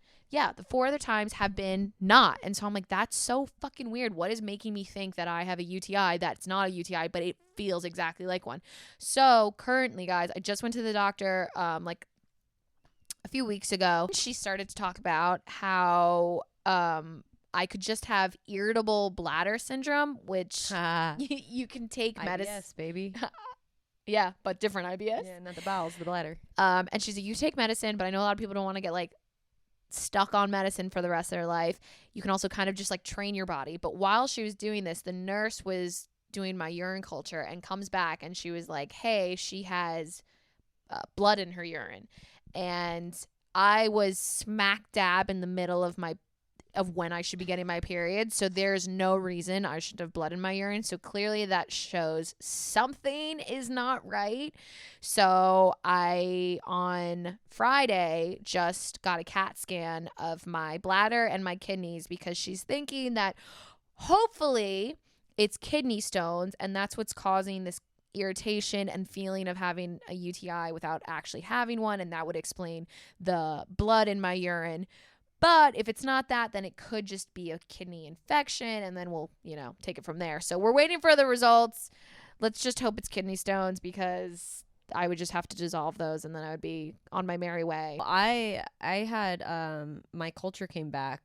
the 4 other times have been not. And so I'm like, that's so fucking weird. What is making me think that I have a UTI that's not a UTI, but it feels exactly like one? So currently, guys, I just went to the doctor like a few weeks ago. She started to talk about how I could just have irritable bladder syndrome, which you can take medicine.
IBS, baby.
Yeah, but different IBS.
Yeah, not the bowels, the bladder.
And she's like, you take medicine, but I know a lot of people don't want to get like stuck on medicine for the rest of their life. You can also kind of just like train your body. But while she was doing this, the nurse was doing my urine culture and comes back and she was like, hey, she has blood in her urine. And I was smack dab in the middle of when I should be getting my period. So there's no reason I should have blood in my urine. So clearly that shows something is not right. So I, on Friday, just got a CAT scan of my bladder and my kidneys because she's thinking that hopefully it's kidney stones and that's what's causing this irritation and feeling of having a UTI without actually having one, and that would explain the blood in my urine. But if it's not that, then it could just be a kidney infection, and then we'll, take it from there. So we're waiting for the results. Let's just hope it's kidney stones because I would just have to dissolve those, and then I would be on my merry way.
I had my culture came back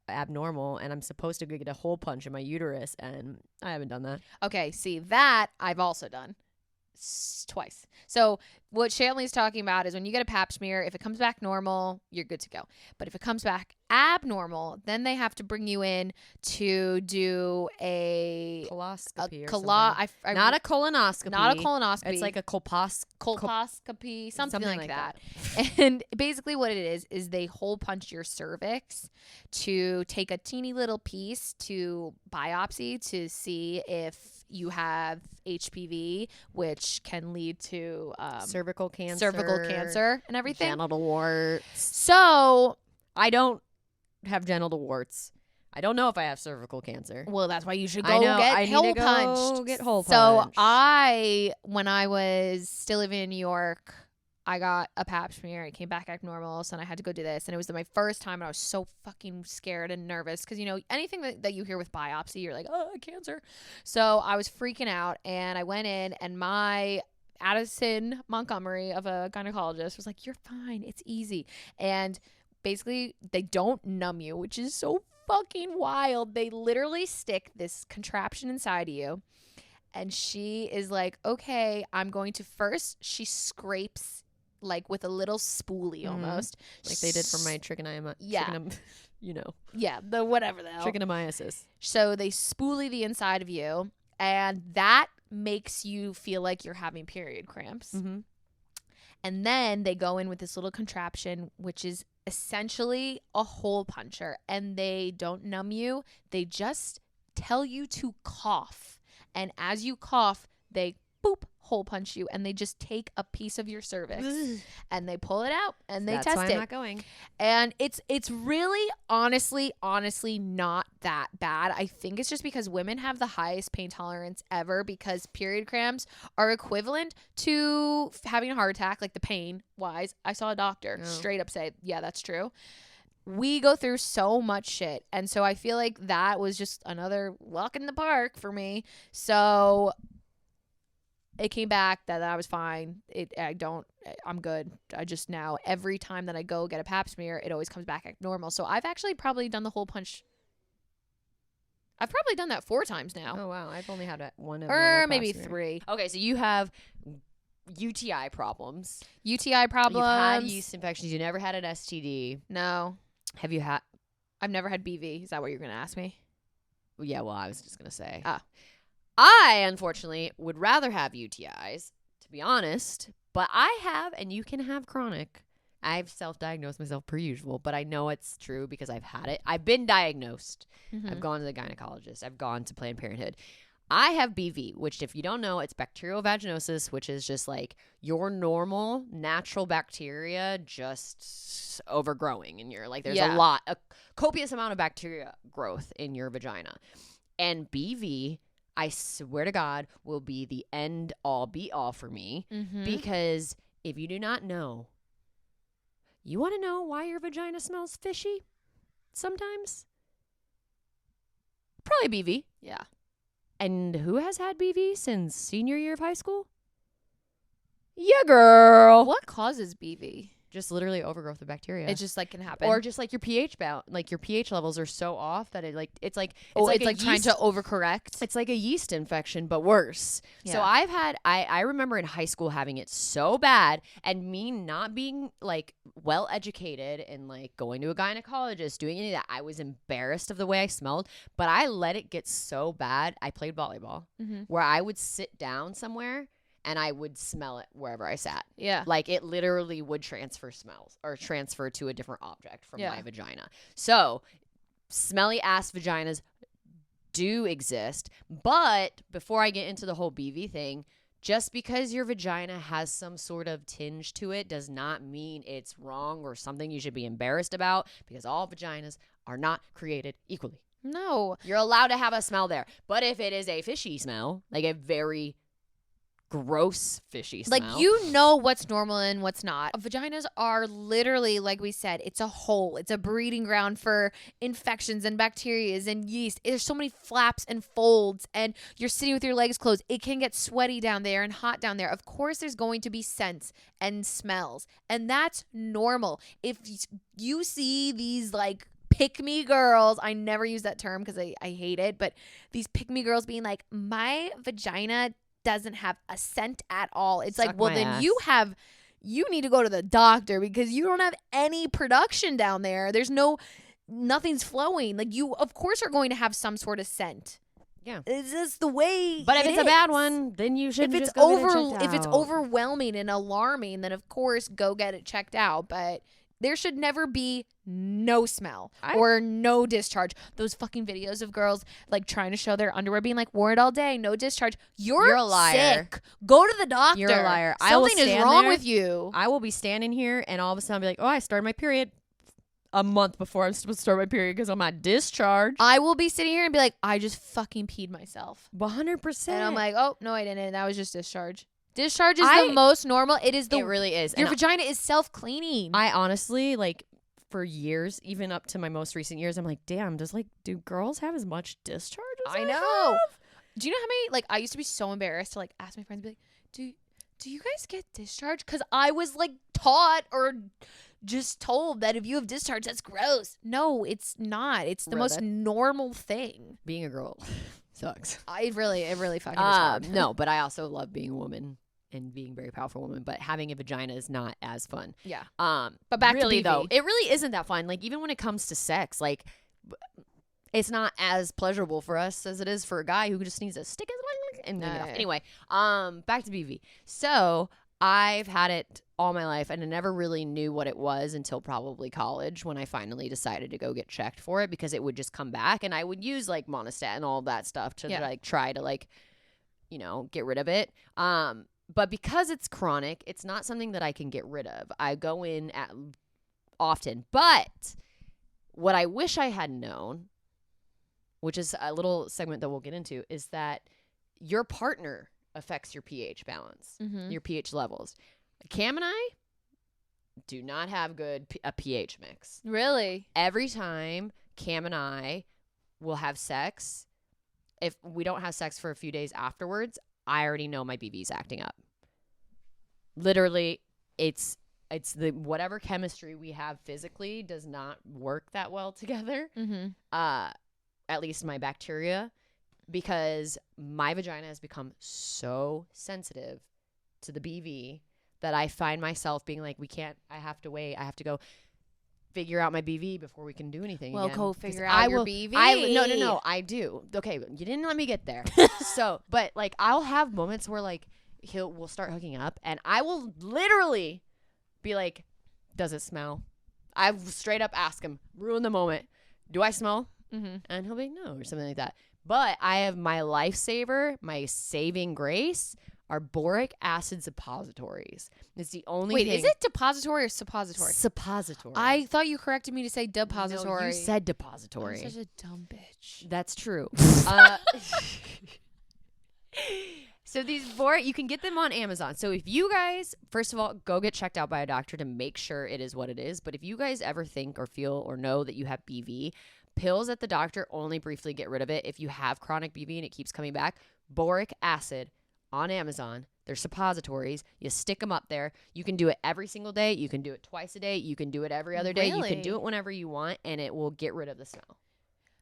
abnormal, and I'm supposed to go get a hole punch in my uterus, and I haven't done that.
Okay, see, that I've also done twice. So what Shanley's talking about is when you get a pap smear, if it comes back normal, you're good to go. But if it comes back abnormal, then they have to bring you in to do a
coloscopy or
something.
Not a colonoscopy.
Not a colonoscopy.
It's like a
colposcopy, something like that. And basically what it is they hole punch your cervix to take a teeny little piece to biopsy to see if you have HPV, which can lead to
cervical cancer
and everything.
Genital warts.
So
I don't have genital warts. I don't know if I have cervical cancer.
Well, that's why you should go get hole punched. So when I was still living in New York, I got a pap smear. It came back abnormal, so then I had to go do this. And it was my first time, and I was so fucking scared and nervous because, anything that you hear with biopsy, you're like, oh, cancer. So I was freaking out, and I went in, and my Addison Montgomery of a gynecologist was like, you're fine. It's easy. And basically, they don't numb you, which is so fucking wild. They literally stick this contraption inside of you. And she is like, okay, I'm going to first, she scrapes like with a little spoolie almost.
Like they did for my trichomoniasis.
Yeah, the whatever the hell.
Trichomoniasis.
So they spoolie the inside of you, and that makes you feel like you're having period cramps.
Mm-hmm.
And then they go in with this little contraption, which is essentially a hole puncher. And they don't numb you. They just tell you to cough. And as you cough, they boop, hole punch you, and they just take a piece of your cervix and they pull it out and they test
That's why
it.
I'm not going.
And it's really honestly not that bad. I think it's just because women have the highest pain tolerance ever because period cramps are equivalent to having a heart attack, like the pain wise. I saw a doctor straight up say, yeah, that's true. We go through so much shit. And so I feel like that was just another walk in the park for me. So it came back that I was fine. I'm good. I just now, every time that I go get a pap smear, it always comes back normal. So I've actually probably done the hole punch. I've probably done that 4 times now.
Oh, wow. I've only had one.
Or maybe 3.
Okay, so you have UTI problems.
UTI problems.
You've had yeast infections. You never had an STD.
No.
Have you had?
I've never had BV. Is that what you're going to ask me?
Yeah, well, I was just going to say.
I,
unfortunately, would rather have UTIs, to be honest. But I have, and you can have chronic I've self-diagnosed myself per usual, but I know it's true because I've had it. I've been diagnosed. I've gone to the gynecologist. I've gone to Planned Parenthood. I have BV, which if you don't know, it's bacterial vaginosis, which is just like your normal natural bacteria just overgrowing. And you're like, there's a copious amount of bacteria growth in your vagina. And BV, I swear to God, will be the end all be all for me. Because if you do not know, you want to know why your vagina smells fishy sometimes? Probably BV.
Yeah.
And who has had BV since senior year of high school? Yeah, girl.
What causes BV?
Just literally overgrowth of bacteria.
It just like can happen.
Or just like your pH like your pH levels are so off that it's like
trying to overcorrect.
It's like a yeast infection, but worse. Yeah. So I remember in high school having it so bad, and me not being like well educated and like going to a gynecologist, doing any of that. I was embarrassed of the way I smelled, but I let it get so bad. I played volleyball where I would sit down somewhere and I would smell it wherever I sat.
Yeah.
Like it literally would transfer smells or transfer to a different object from my vagina. So smelly ass vaginas do exist. But before I get into the whole BV thing, just because your vagina has some sort of tinge to it does not mean it's wrong or something you should be embarrassed about, because all vaginas are not created equally.
No.
You're allowed to have a smell there. But if it is a fishy smell, like a very gross fishy smell.
Like, you know what's normal and what's not. Vaginas are literally, like we said, it's a hole. It's a breeding ground for infections and bacteria and yeast. There's so many flaps and folds, and you're sitting with your legs closed. It can get sweaty down there and hot down there. Of course, there's going to be scents and smells, and that's normal. If you see these, like, pick-me girls, I never use that term because I hate it, but these pick-me girls being like, my vagina doesn't have a scent at all. It's like, well, then
ass.
you need to go to the doctor because you don't have any production down there. There's nothing's flowing. Like, you of course are going to have some sort of scent.
Yeah.
It's just the way.
But if it's a bad one, then you should
If it's overwhelming and alarming, then of course go get it checked out. But there should never be no smell or no discharge. Those fucking videos of girls like trying to show their underwear being like, wore it all day, no discharge. You're a liar. Sick. Go to the doctor.
You're a liar.
Something is wrong with you.
I will be standing here and all of a sudden I'll be like, oh, I started my period a month before I'm supposed to start my period because I'm on discharge.
I will be sitting here and be like, I just fucking peed myself.
100%.
And I'm like, oh, no, I didn't. That was just discharge. Discharge is the most normal. It
really is.
Your vagina is self-cleaning.
I honestly, like, for years, even up to my most recent years, I'm like, damn, do girls have as much discharge as I know? Have?
Do you know how many, like, I used to be so embarrassed to, like, ask my friends, be like, do you guys get discharge? Because I was, like, taught or just told that if you have discharge, that's gross. No, it's not. It's the most normal thing.
Being a girl sucks.
It really fucking is hard.
No, but I also love being a woman and being a very powerful woman, but having a vagina is not as fun.
Yeah.
But back really, to BV. Though, it really isn't that fun. Like, even when it comes to sex, like, it's not as pleasurable for us as it is for a guy who just needs to stick it and get it off. Anyway, back to BV. So I've had it all my life, and I never really knew what it was until probably college when I finally decided to go get checked for it, because it would just come back, and I would use like Monistat and all of that stuff to like try to like, you know, get rid of it. But because it's chronic, it's not something that I can get rid of. I go in at often. But what I wish I had known, which is a little segment that we'll get into, is that your partner affects your pH balance, your pH levels. Cam and I do not have a pH mix.
Really?
Every time Cam and I will have sex, if we don't have sex for a few days afterwards, I already know my BV's acting up. Literally, it's the whatever chemistry we have physically does not work that well together. At least my bacteria, because my vagina has become so sensitive to the BV that I find myself being like, I have to wait. I have to go figure out my BV before we can do anything.
Well,
again.
go figure out your BV.
No, I do. Okay, you didn't let me get there. So, but like, I'll have moments where like we'll start hooking up, and I will literally be like, does it smell? I straight up ask him, ruin the moment. Do I smell?
Mm-hmm.
And he'll be like, no, or something like that. But I have my lifesaver, my saving grace, are boric acid suppositories. It's the only
Wait,
thing.
is it depository or suppository?
Suppository.
I thought you corrected me to say depository.
No, you said depository.
I'm such a dumb bitch.
That's true. So these boric, you can get them on Amazon. So if you guys, first of all, go get checked out by a doctor to make sure it is what it is. But if you guys ever think or feel or know that you have BV, pills at the doctor only briefly get rid of it. If you have chronic BV and it keeps coming back, boric acid on Amazon. They're suppositories. You stick them up there. You can do it every single day. You can do it twice a day. You can do it every other day. You can do it whenever you want, and it will get rid of the smell.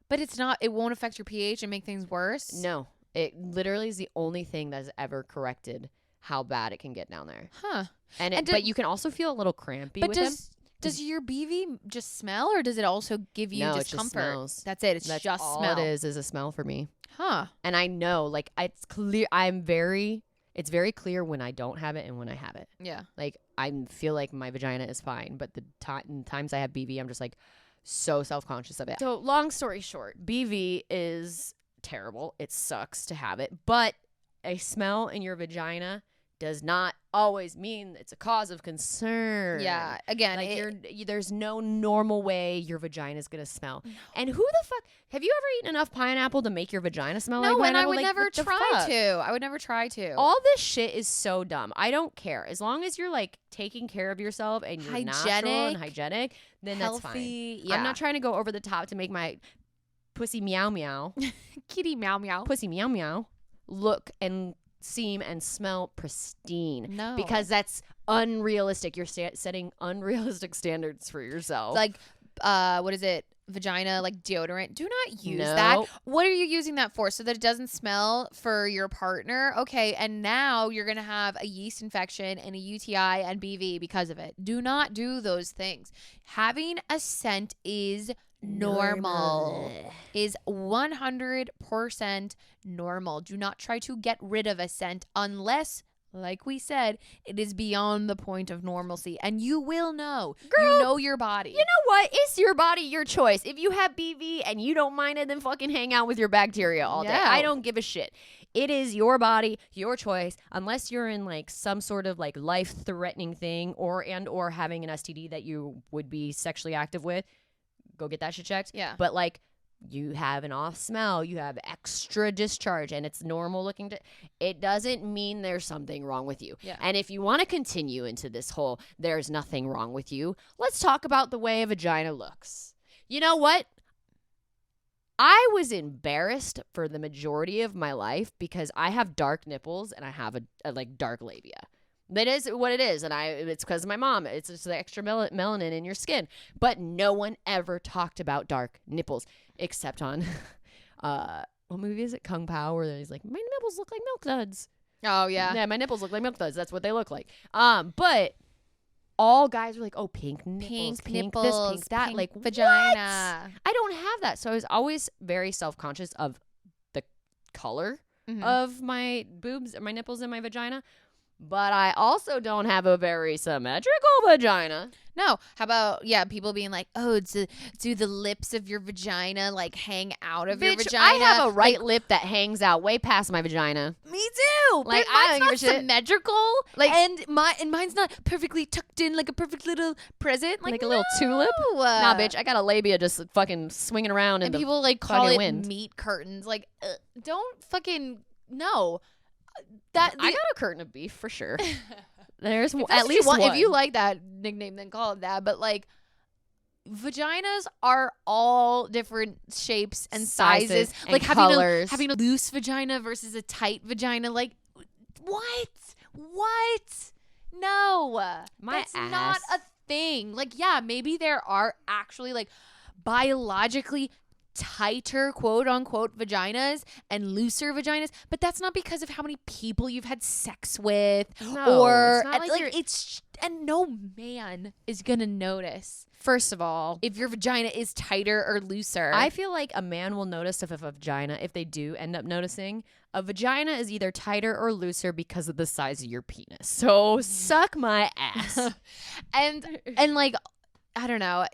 But it's not, it won't affect your pH and make things worse?
No. It literally is the only thing that's ever corrected how bad it can get down there.
Huh.
But you can also feel a little crampy with them.
Does your BV just smell, or does it also give you discomfort?
It just smells.
That's it. That's just
all
smell.
it is a smell for me.
Huh.
And I know, like, it's clear. It's very clear when I don't have it and when I have it.
Yeah.
Like, I feel like my vagina is fine, but the times I have BV, I'm just like so self-conscious of it. So long story short, BV is terrible. It sucks to have it, but a smell in your vagina does not always mean it's a cause of concern.
Yeah. Again,
like there's no normal way your vagina is gonna smell. No. And who the fuck have you ever eaten enough pineapple to make your vagina smell like pineapple?
No, and I would
like,
never try to. I would never try to.
All this shit is so dumb. I don't care. As long as you're like taking care of yourself and you're natural and hygienic, then
healthy,
that's fine.
Yeah.
I'm not trying to go over the top to make my pussy meow meow.
Kitty meow meow.
Pussy meow meow. Look and seem and smell pristine.
No.
Because that's unrealistic. You're setting unrealistic standards for yourself.
Like, what is it? Vagina, like deodorant. Do not use that. What are you using that for? So that it doesn't smell for your partner? Okay, and now you're going to have a yeast infection and a UTI and BV because of it. Do not do those things. Having a scent is normal. Is 100% normal. Do not try to get rid of a scent unless, like we said, it is beyond the point of normalcy. And you will know. Girl, you know your body.
You know what? It's your body, your choice. If you have BV and you don't mind it, then fucking hang out with your bacteria all day. I don't give a shit. It is your body, your choice, unless you're in like some sort of like life-threatening thing or having an STD that you would be sexually active with. Go get that shit checked.
Yeah.
But like you have an off smell, you have extra discharge, and it's normal looking. It doesn't mean there's something wrong with you.
Yeah.
And if you want to continue into this whole there's nothing wrong with you, let's talk about the way a vagina looks. You know what? I was embarrassed for the majority of my life because I have dark nipples and I have a like dark labia. That is what it is, and it's because of my mom. It's just the extra melanin in your skin. But no one ever talked about dark nipples, except on, what movie is it? Kung Pao, where he's like, my nipples look like milk duds.
Oh, yeah.
Yeah, my nipples look like milk duds. That's what they look like. But all guys were like, oh, pink nipples, pink
nipples,
this, pink that.
pink
Like,
vagina.
what? I don't have that. So I was always very self-conscious of the color of my boobs, or my nipples and my vagina. But I also don't have a very symmetrical vagina.
No. How about, people being like, oh, do the lips of your vagina, like, hang out of your vagina?
I have a right lip that hangs out way past my vagina.
Me too.
Like,
but
I don't give a
mine's
shit.
not symmetrical.
Like,
and mine's not perfectly tucked in like a perfect little present.
Like a little tulip? Nah, bitch. I got a labia just fucking swinging around in
and
the
people, like, call it
wind.
meat curtains. Like, don't fucking, no.
I got a curtain of beef for sure. There's
at least
one.
If you like that nickname, then call it that. But like, vaginas are all different shapes and sizes.
And
like
colors.
having a loose vagina versus a tight vagina. Like, what? No, that's not a thing. Like, yeah, maybe there are actually like biologically tighter quote unquote vaginas and looser vaginas, but that's not because of how many people you've had sex with
No,
or
it's not like you're-
it's and no man is gonna notice
First of all,
if your vagina is tighter or looser.
I feel like a man will notice if a vagina, if they do end up noticing, a vagina is either tighter or looser because of the size of your penis. So suck my ass.
and like, I don't know.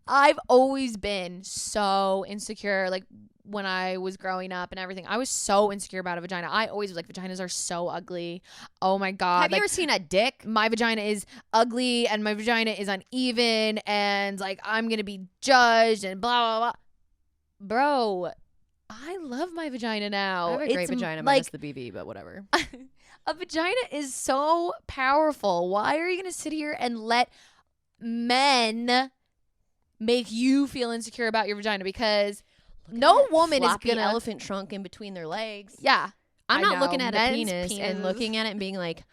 I've always been so insecure, like when I was growing up and everything. I was so insecure about a vagina. I always was like, vaginas are so ugly. Oh my God.
Have you ever seen a dick?
My vagina is ugly and my vagina is uneven and like I'm going to be judged and blah, blah, blah. Bro, I love my vagina now.
I have a great vagina minus the BV, but whatever.
A vagina is so powerful. Why are you going to sit here and let men make you feel insecure about your vagina? Because no woman is
floppy
gonna
elephant trunk in between their legs.
Yeah,
I'm
I
not
know.
looking at a
Men's
penis and
penises.
looking at it and being like,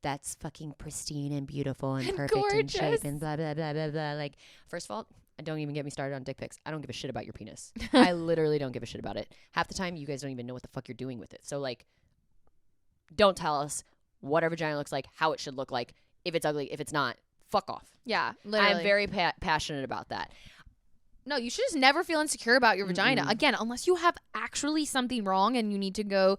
that's fucking pristine and beautiful and
And
perfect in shape
gorgeous.
and blah blah blah blah blah. Like, first of all, don't even get me started on dick pics. I don't give a shit about your penis. I literally don't give a shit about it. Half the time, you guys don't even know what the fuck you're doing with it. So like, don't tell us what our vagina looks like, how it should look like, if it's ugly, if it's not. Fuck off.
Yeah, literally.
I'm very passionate about that.
No, you should just never feel insecure about your vagina.
Mm-mm.
Again, unless you have actually something wrong and you need to go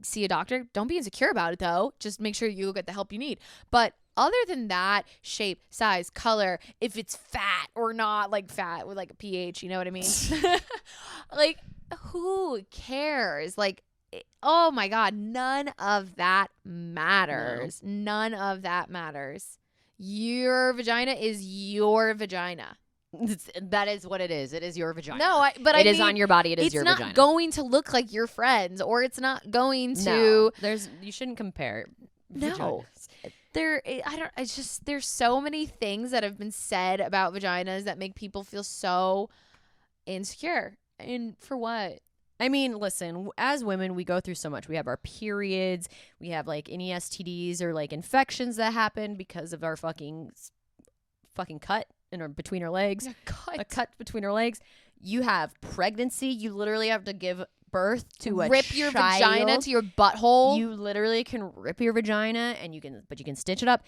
see a doctor. Don't be insecure about it, though. Just make sure you get the help you need. But other than that, shape, size, color, if it's fat or not, like fat with like a pH, you know what I mean? Like, who cares? Like, oh my God, none of that matters. None of that matters. Your vagina is your vagina.
That is what it is. It is your vagina.
No, but
it
I
is
mean,
on your body. It is
it's
your
not
vagina.
going to look like your friends, or it's not going to.
No, you shouldn't compare.
No.
vaginas.
I don't. It's just there's so many things that have been said about vaginas that make people feel so insecure. And for what?
I mean, listen, as women, we go through so much. We have our periods. We have like any STDs or like infections that happen because of our fucking cut between our legs. A cut between our legs. You have pregnancy. You literally have to give birth to a
Rip your
child.
vagina to your butthole.
You literally can rip your vagina and you can stitch it up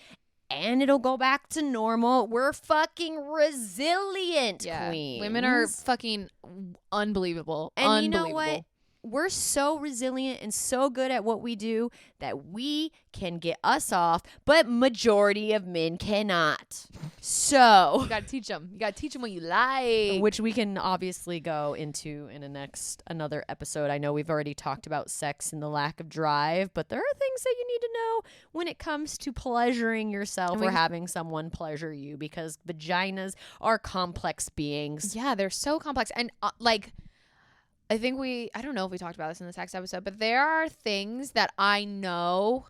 and it'll go back to normal. We're fucking resilient, queens.
Women are fucking unbelievable.
And you know what? We're so resilient and so good at what we do that we can get us off, but majority of men cannot. So,
You gotta teach them. You gotta teach them what you like.
which we can obviously go into in another episode. I know we've already talked about sex and the lack of drive, but there are things that you need to know when it comes to pleasuring yourself or having someone pleasure you, because vaginas are complex beings.
Yeah, they're so complex. And I think I don't know if we talked about this in the sex episode, but there are things that I know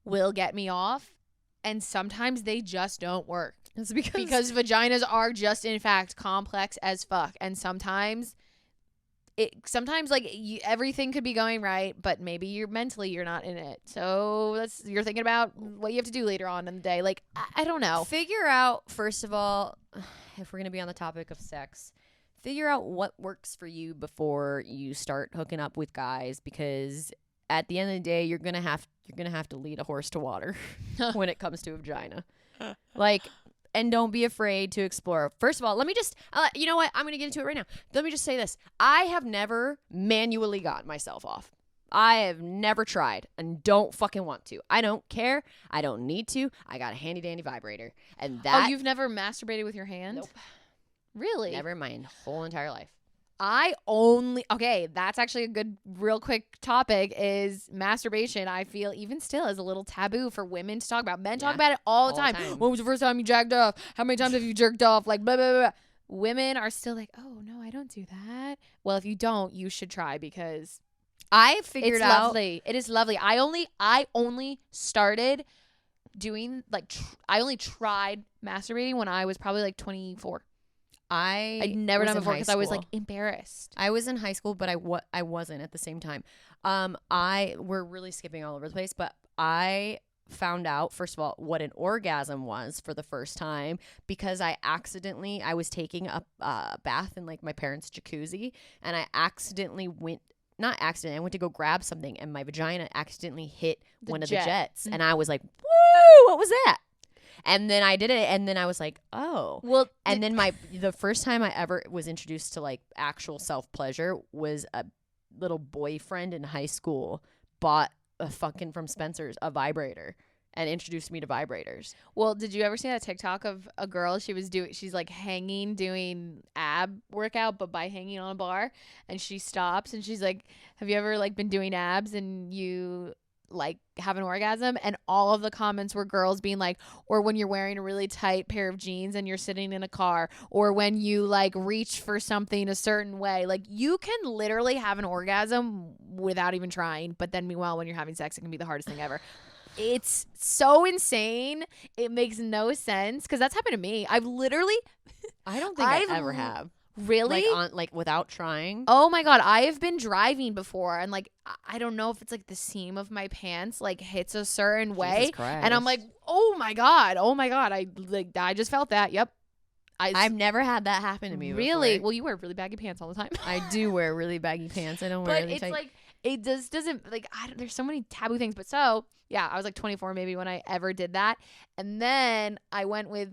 will get me off, and sometimes they just don't work.
It's
Because vaginas are just, in fact, complex as fuck. And sometimes everything could be going right, but maybe you're not in it. So you're thinking about what you have to do later on in the day. Like, I don't know.
Figure out, first of all, if we're going to be on the topic of sex, figure out what works for you before you start hooking up with guys, because at the end of the day, you're gonna have to lead a horse to water when it comes to a vagina. And don't be afraid to explore. First of all, let me just, you know what? I'm gonna get into it right now. Let me just say this: I have never manually gotten myself off. I have never tried and don't fucking want to. I don't care. I don't need to. I got a handy dandy vibrator, and that.
Oh, you've never masturbated with your hand?
Nope.
Really?
Never in my whole entire life.
That's actually a good, real quick topic is masturbation. I feel even still is a little taboo for women to talk about. Men talk about it all the time. When was the first time you jacked off? How many times have you jerked off? Like, blah, blah, blah. Women are still like, oh, no, I don't do that. Well, if you don't, you should try, because
I figured
it's
out.
lovely. It is lovely. I only started doing, I only tried masturbating when I was probably like 24. I'd never done it before because I was like embarrassed.
I was in high school, but I wasn't at the same time. We're really skipping all over the place, but I found out, first of all, what an orgasm was for the first time because I was taking a bath in like my parents' jacuzzi, and I went to go grab something, and my vagina accidentally hit one of the jets, and I was like, woo, what was that? And then I did it, and then I was like, oh.
Well,
and then the first time I ever was introduced to like actual self-pleasure was a little boyfriend in high school bought a fucking from Spencer's a vibrator and introduced me to vibrators.
Well, did you ever see that TikTok of a girl? She's like hanging doing ab workout, but by hanging on a bar, and she stops and she's like, have you ever like been doing abs and you like have an orgasm? And all of the comments were girls being like, or when you're wearing a really tight pair of jeans and you're sitting in a car, or when you like reach for something a certain way. Like you can literally have an orgasm without even trying, but then meanwhile when you're having sex it can be the hardest thing ever. It's so insane. It makes no sense because that's happened to me. I
don't think I ever have.
Really?
Like without trying?
Oh my God. I have been driving before and like I don't know if it's like the seam of my pants like hits a certain way. And I'm like, oh my God. I just felt that. Yep.
I've never had that happen to me
really
before.
Well, you wear really baggy pants all the time.
I do wear really baggy pants. I don't wear really tight.
But it's like it just doesn't like there's so many taboo things. But so yeah, I was like 24 maybe when I ever did that. And then I went with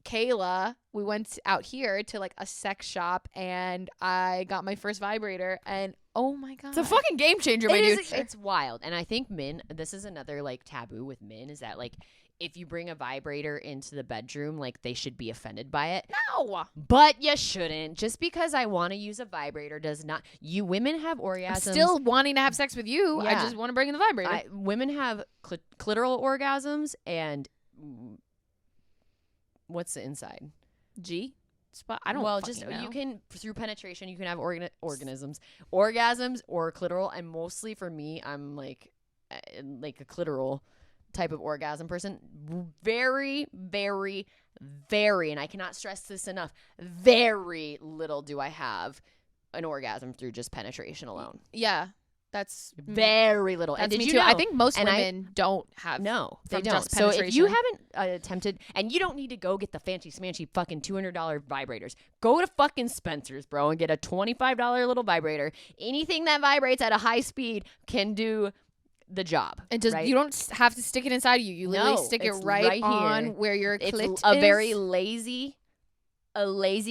Kayla. We went out here to like a sex shop and I got my first vibrator and oh my God.
It's a fucking game changer, my dude. It's wild. And I think this is another like taboo with men is that like if you bring a vibrator into the bedroom, like they should be offended by it.
No.
But you shouldn't. Just because I want to use a vibrator does not. You women have orgasms.
I'm still wanting to have sex with you. Yeah. I just want to bring in the vibrator.
Women have clitoral orgasms and what's the inside?
G spot. I don't.
Well, just know. You can through penetration. You can have orgasms or clitoral. And mostly for me, I'm like a clitoral type of orgasm person. Very, very, very, and I cannot stress this enough. Very little do I have an orgasm through just penetration alone.
Yeah. That's
very little.
That's
and
me too. I think most women don't have.
No, they don't. So if you haven't attempted, and you don't need to go get the fancy smancy fucking $200 vibrators, go to fucking Spencer's, bro, and get a $25 little vibrator. Anything that vibrates at a high speed can do the job.
And just
right?
You don't have to stick it inside you. You literally stick it right on
here.
Where your clit
is. A very lazy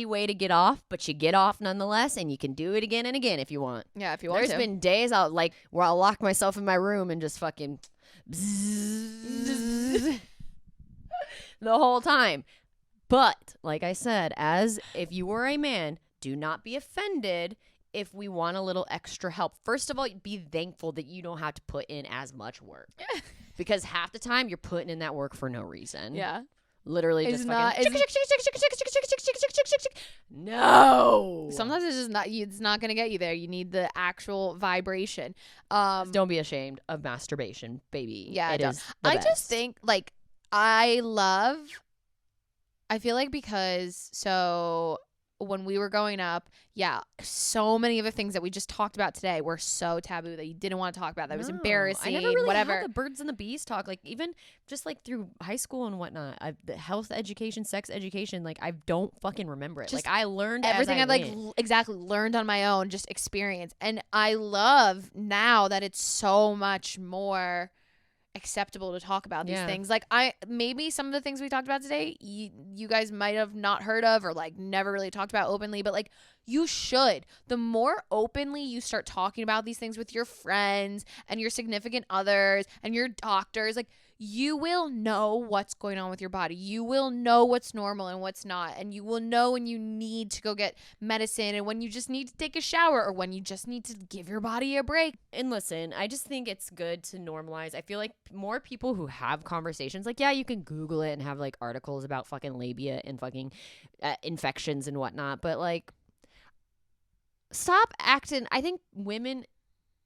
way to get off, but you get off nonetheless, and you can do it again and again if you want.
Yeah, if you want
There's
to.
been days where I'll lock myself in my room and just fucking the whole time. But like I said, as if you were a man, do not be offended if we want a little extra help. First of all, be thankful that you don't have to put in as much work. Because half the time you're putting in that work for no reason.
Yeah.
Literally
it's
just
not,
fucking no.
Sometimes it's just not. It's not gonna get you there. You need the actual vibration.
Don't be ashamed of masturbation, baby.
Yeah,
it is.
I just think like I feel like because when we were growing up, yeah, so many of the things that we just talked about today were so taboo that you didn't want to talk about. That was embarrassing.
I never really
whatever.
had the birds and the bees talk. Like even just like through high school and whatnot, the health education, sex education, like I don't fucking remember it. Just like I learned
everything
as
I exactly learned on my own, just experience. And I love now that it's so much more acceptable to talk about these things. Like maybe some of the things we talked about today you guys might have not heard of or like never really talked about openly, but like you should. The more openly you start talking about these things with your friends and your significant others and your doctors, like you will know what's going on with your body. You will know what's normal and what's not. And you will know when you need to go get medicine and when you just need to take a shower or when you just need to give your body a break.
And listen, I just think it's good to normalize. I feel like more people who have conversations, like, yeah, you can Google it and have like articles about fucking labia and fucking infections and whatnot. But like, stop acting. I think women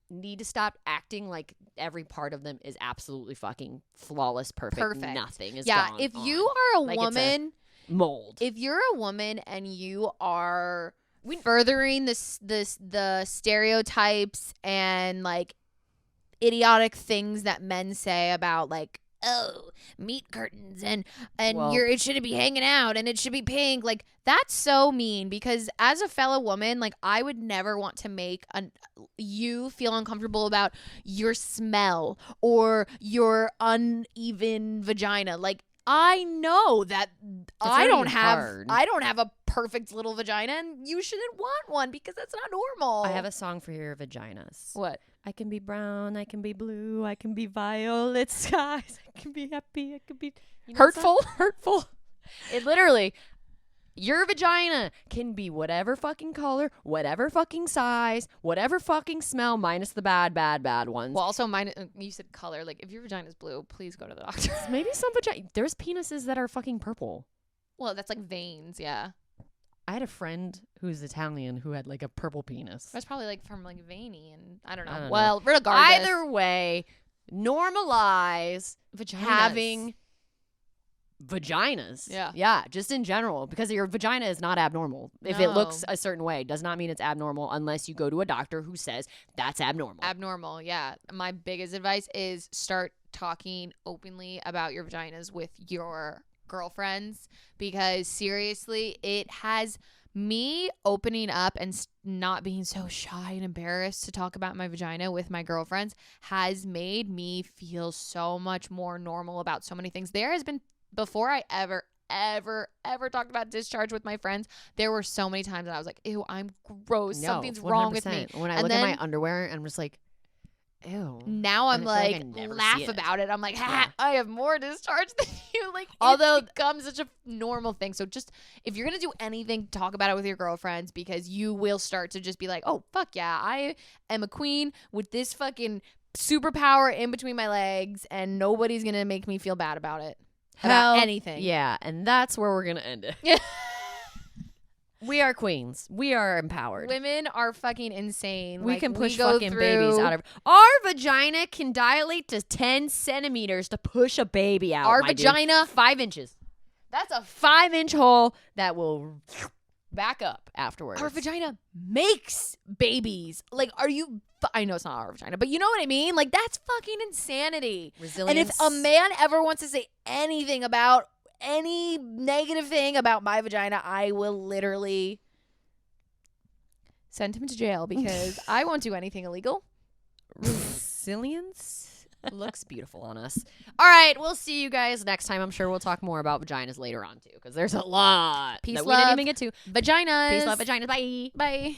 need to stop acting like every part of them is absolutely fucking flawless, perfect. Nothing is gone
if
on.
You are a
like
woman,
it's a mold.
If you're a woman and you are furthering the stereotypes and like idiotic things that men say about like oh, meat curtains and
Well-
it shouldn't be hanging out and it should be pink. Like, that's so mean, because as a fellow woman, like, I would never want to make you feel uncomfortable about your smell or your uneven vagina. Like, I know that I don't have a perfect little vagina, and you shouldn't want one because that's not normal.
I have a song for your vaginas.
What?
I can be brown, I can be blue, I can be violet skies, I can be happy, I can be hurtful. It literally, your vagina can be whatever fucking color, whatever fucking size, whatever fucking smell, minus the bad ones.
Well, also mine. You said color. Like, if your vagina's blue, please go to the doctor.
Maybe some vagina. There's penises that are fucking purple.
Well, that's like veins. Yeah,
I had a friend who's Italian who had like a purple penis.
that's probably like from like veiny, and I don't know.
I don't know.
Well, regardless,
Either way, normalize
vaginas.
having vaginas. Yeah, just in general, because your vagina is not abnormal. If it looks a certain way, does not mean it's abnormal unless you go to a doctor who says that's abnormal.
Abnormal, yeah. My biggest advice is start talking openly about your vaginas with your girlfriends, because seriously, it has me opening up and not being so shy and embarrassed to talk about my vagina with my girlfriends has made me feel so much more normal about so many things. There has been, before I ever talked about discharge with my friends, there were so many times that I was like, ew, I'm gross.
No,
Something's wrong with me.
When I
And
look at
then-
my underwear and I'm just like, ew.
Now I'm
And I feel
like,
like I never
laugh
see it.
about it. I'm like, ha,
Yeah.
I have more discharge than you. Like,
Although-
it becomes such a normal thing. So just, if you're going to do anything, talk about it with your girlfriends, because you will start to just be like, oh, fuck yeah, I am a queen with this fucking superpower in between my legs, and nobody's going to make me feel bad about it. About
Hell,
anything.
Yeah, and that's where we're gonna end it.
Yeah.
We are queens. We are empowered.
Women are fucking insane.
We
Like,
can push
go
fucking babies
through-
out of our vagina. Can dilate to 10 centimeters to push a baby out.
Our
my dude.
vagina
5 inches. That's a 5-inch hole that will back up afterwards.
Our vagina makes babies. Like, are you? I know it's not our vagina, but you know what I mean? Like, that's fucking insanity.
Resilience.
And if a man ever wants to say anything about any negative thing about my vagina, I will literally send him to jail, because I won't do anything illegal.
Resilience looks beautiful on us. All right, we'll see you guys next time. I'm sure we'll talk more about vaginas later on too, because there's a lot
Peace,
that we didn't
love,
even get to.
Vaginas.
Peace, love, vaginas. Bye.
Bye.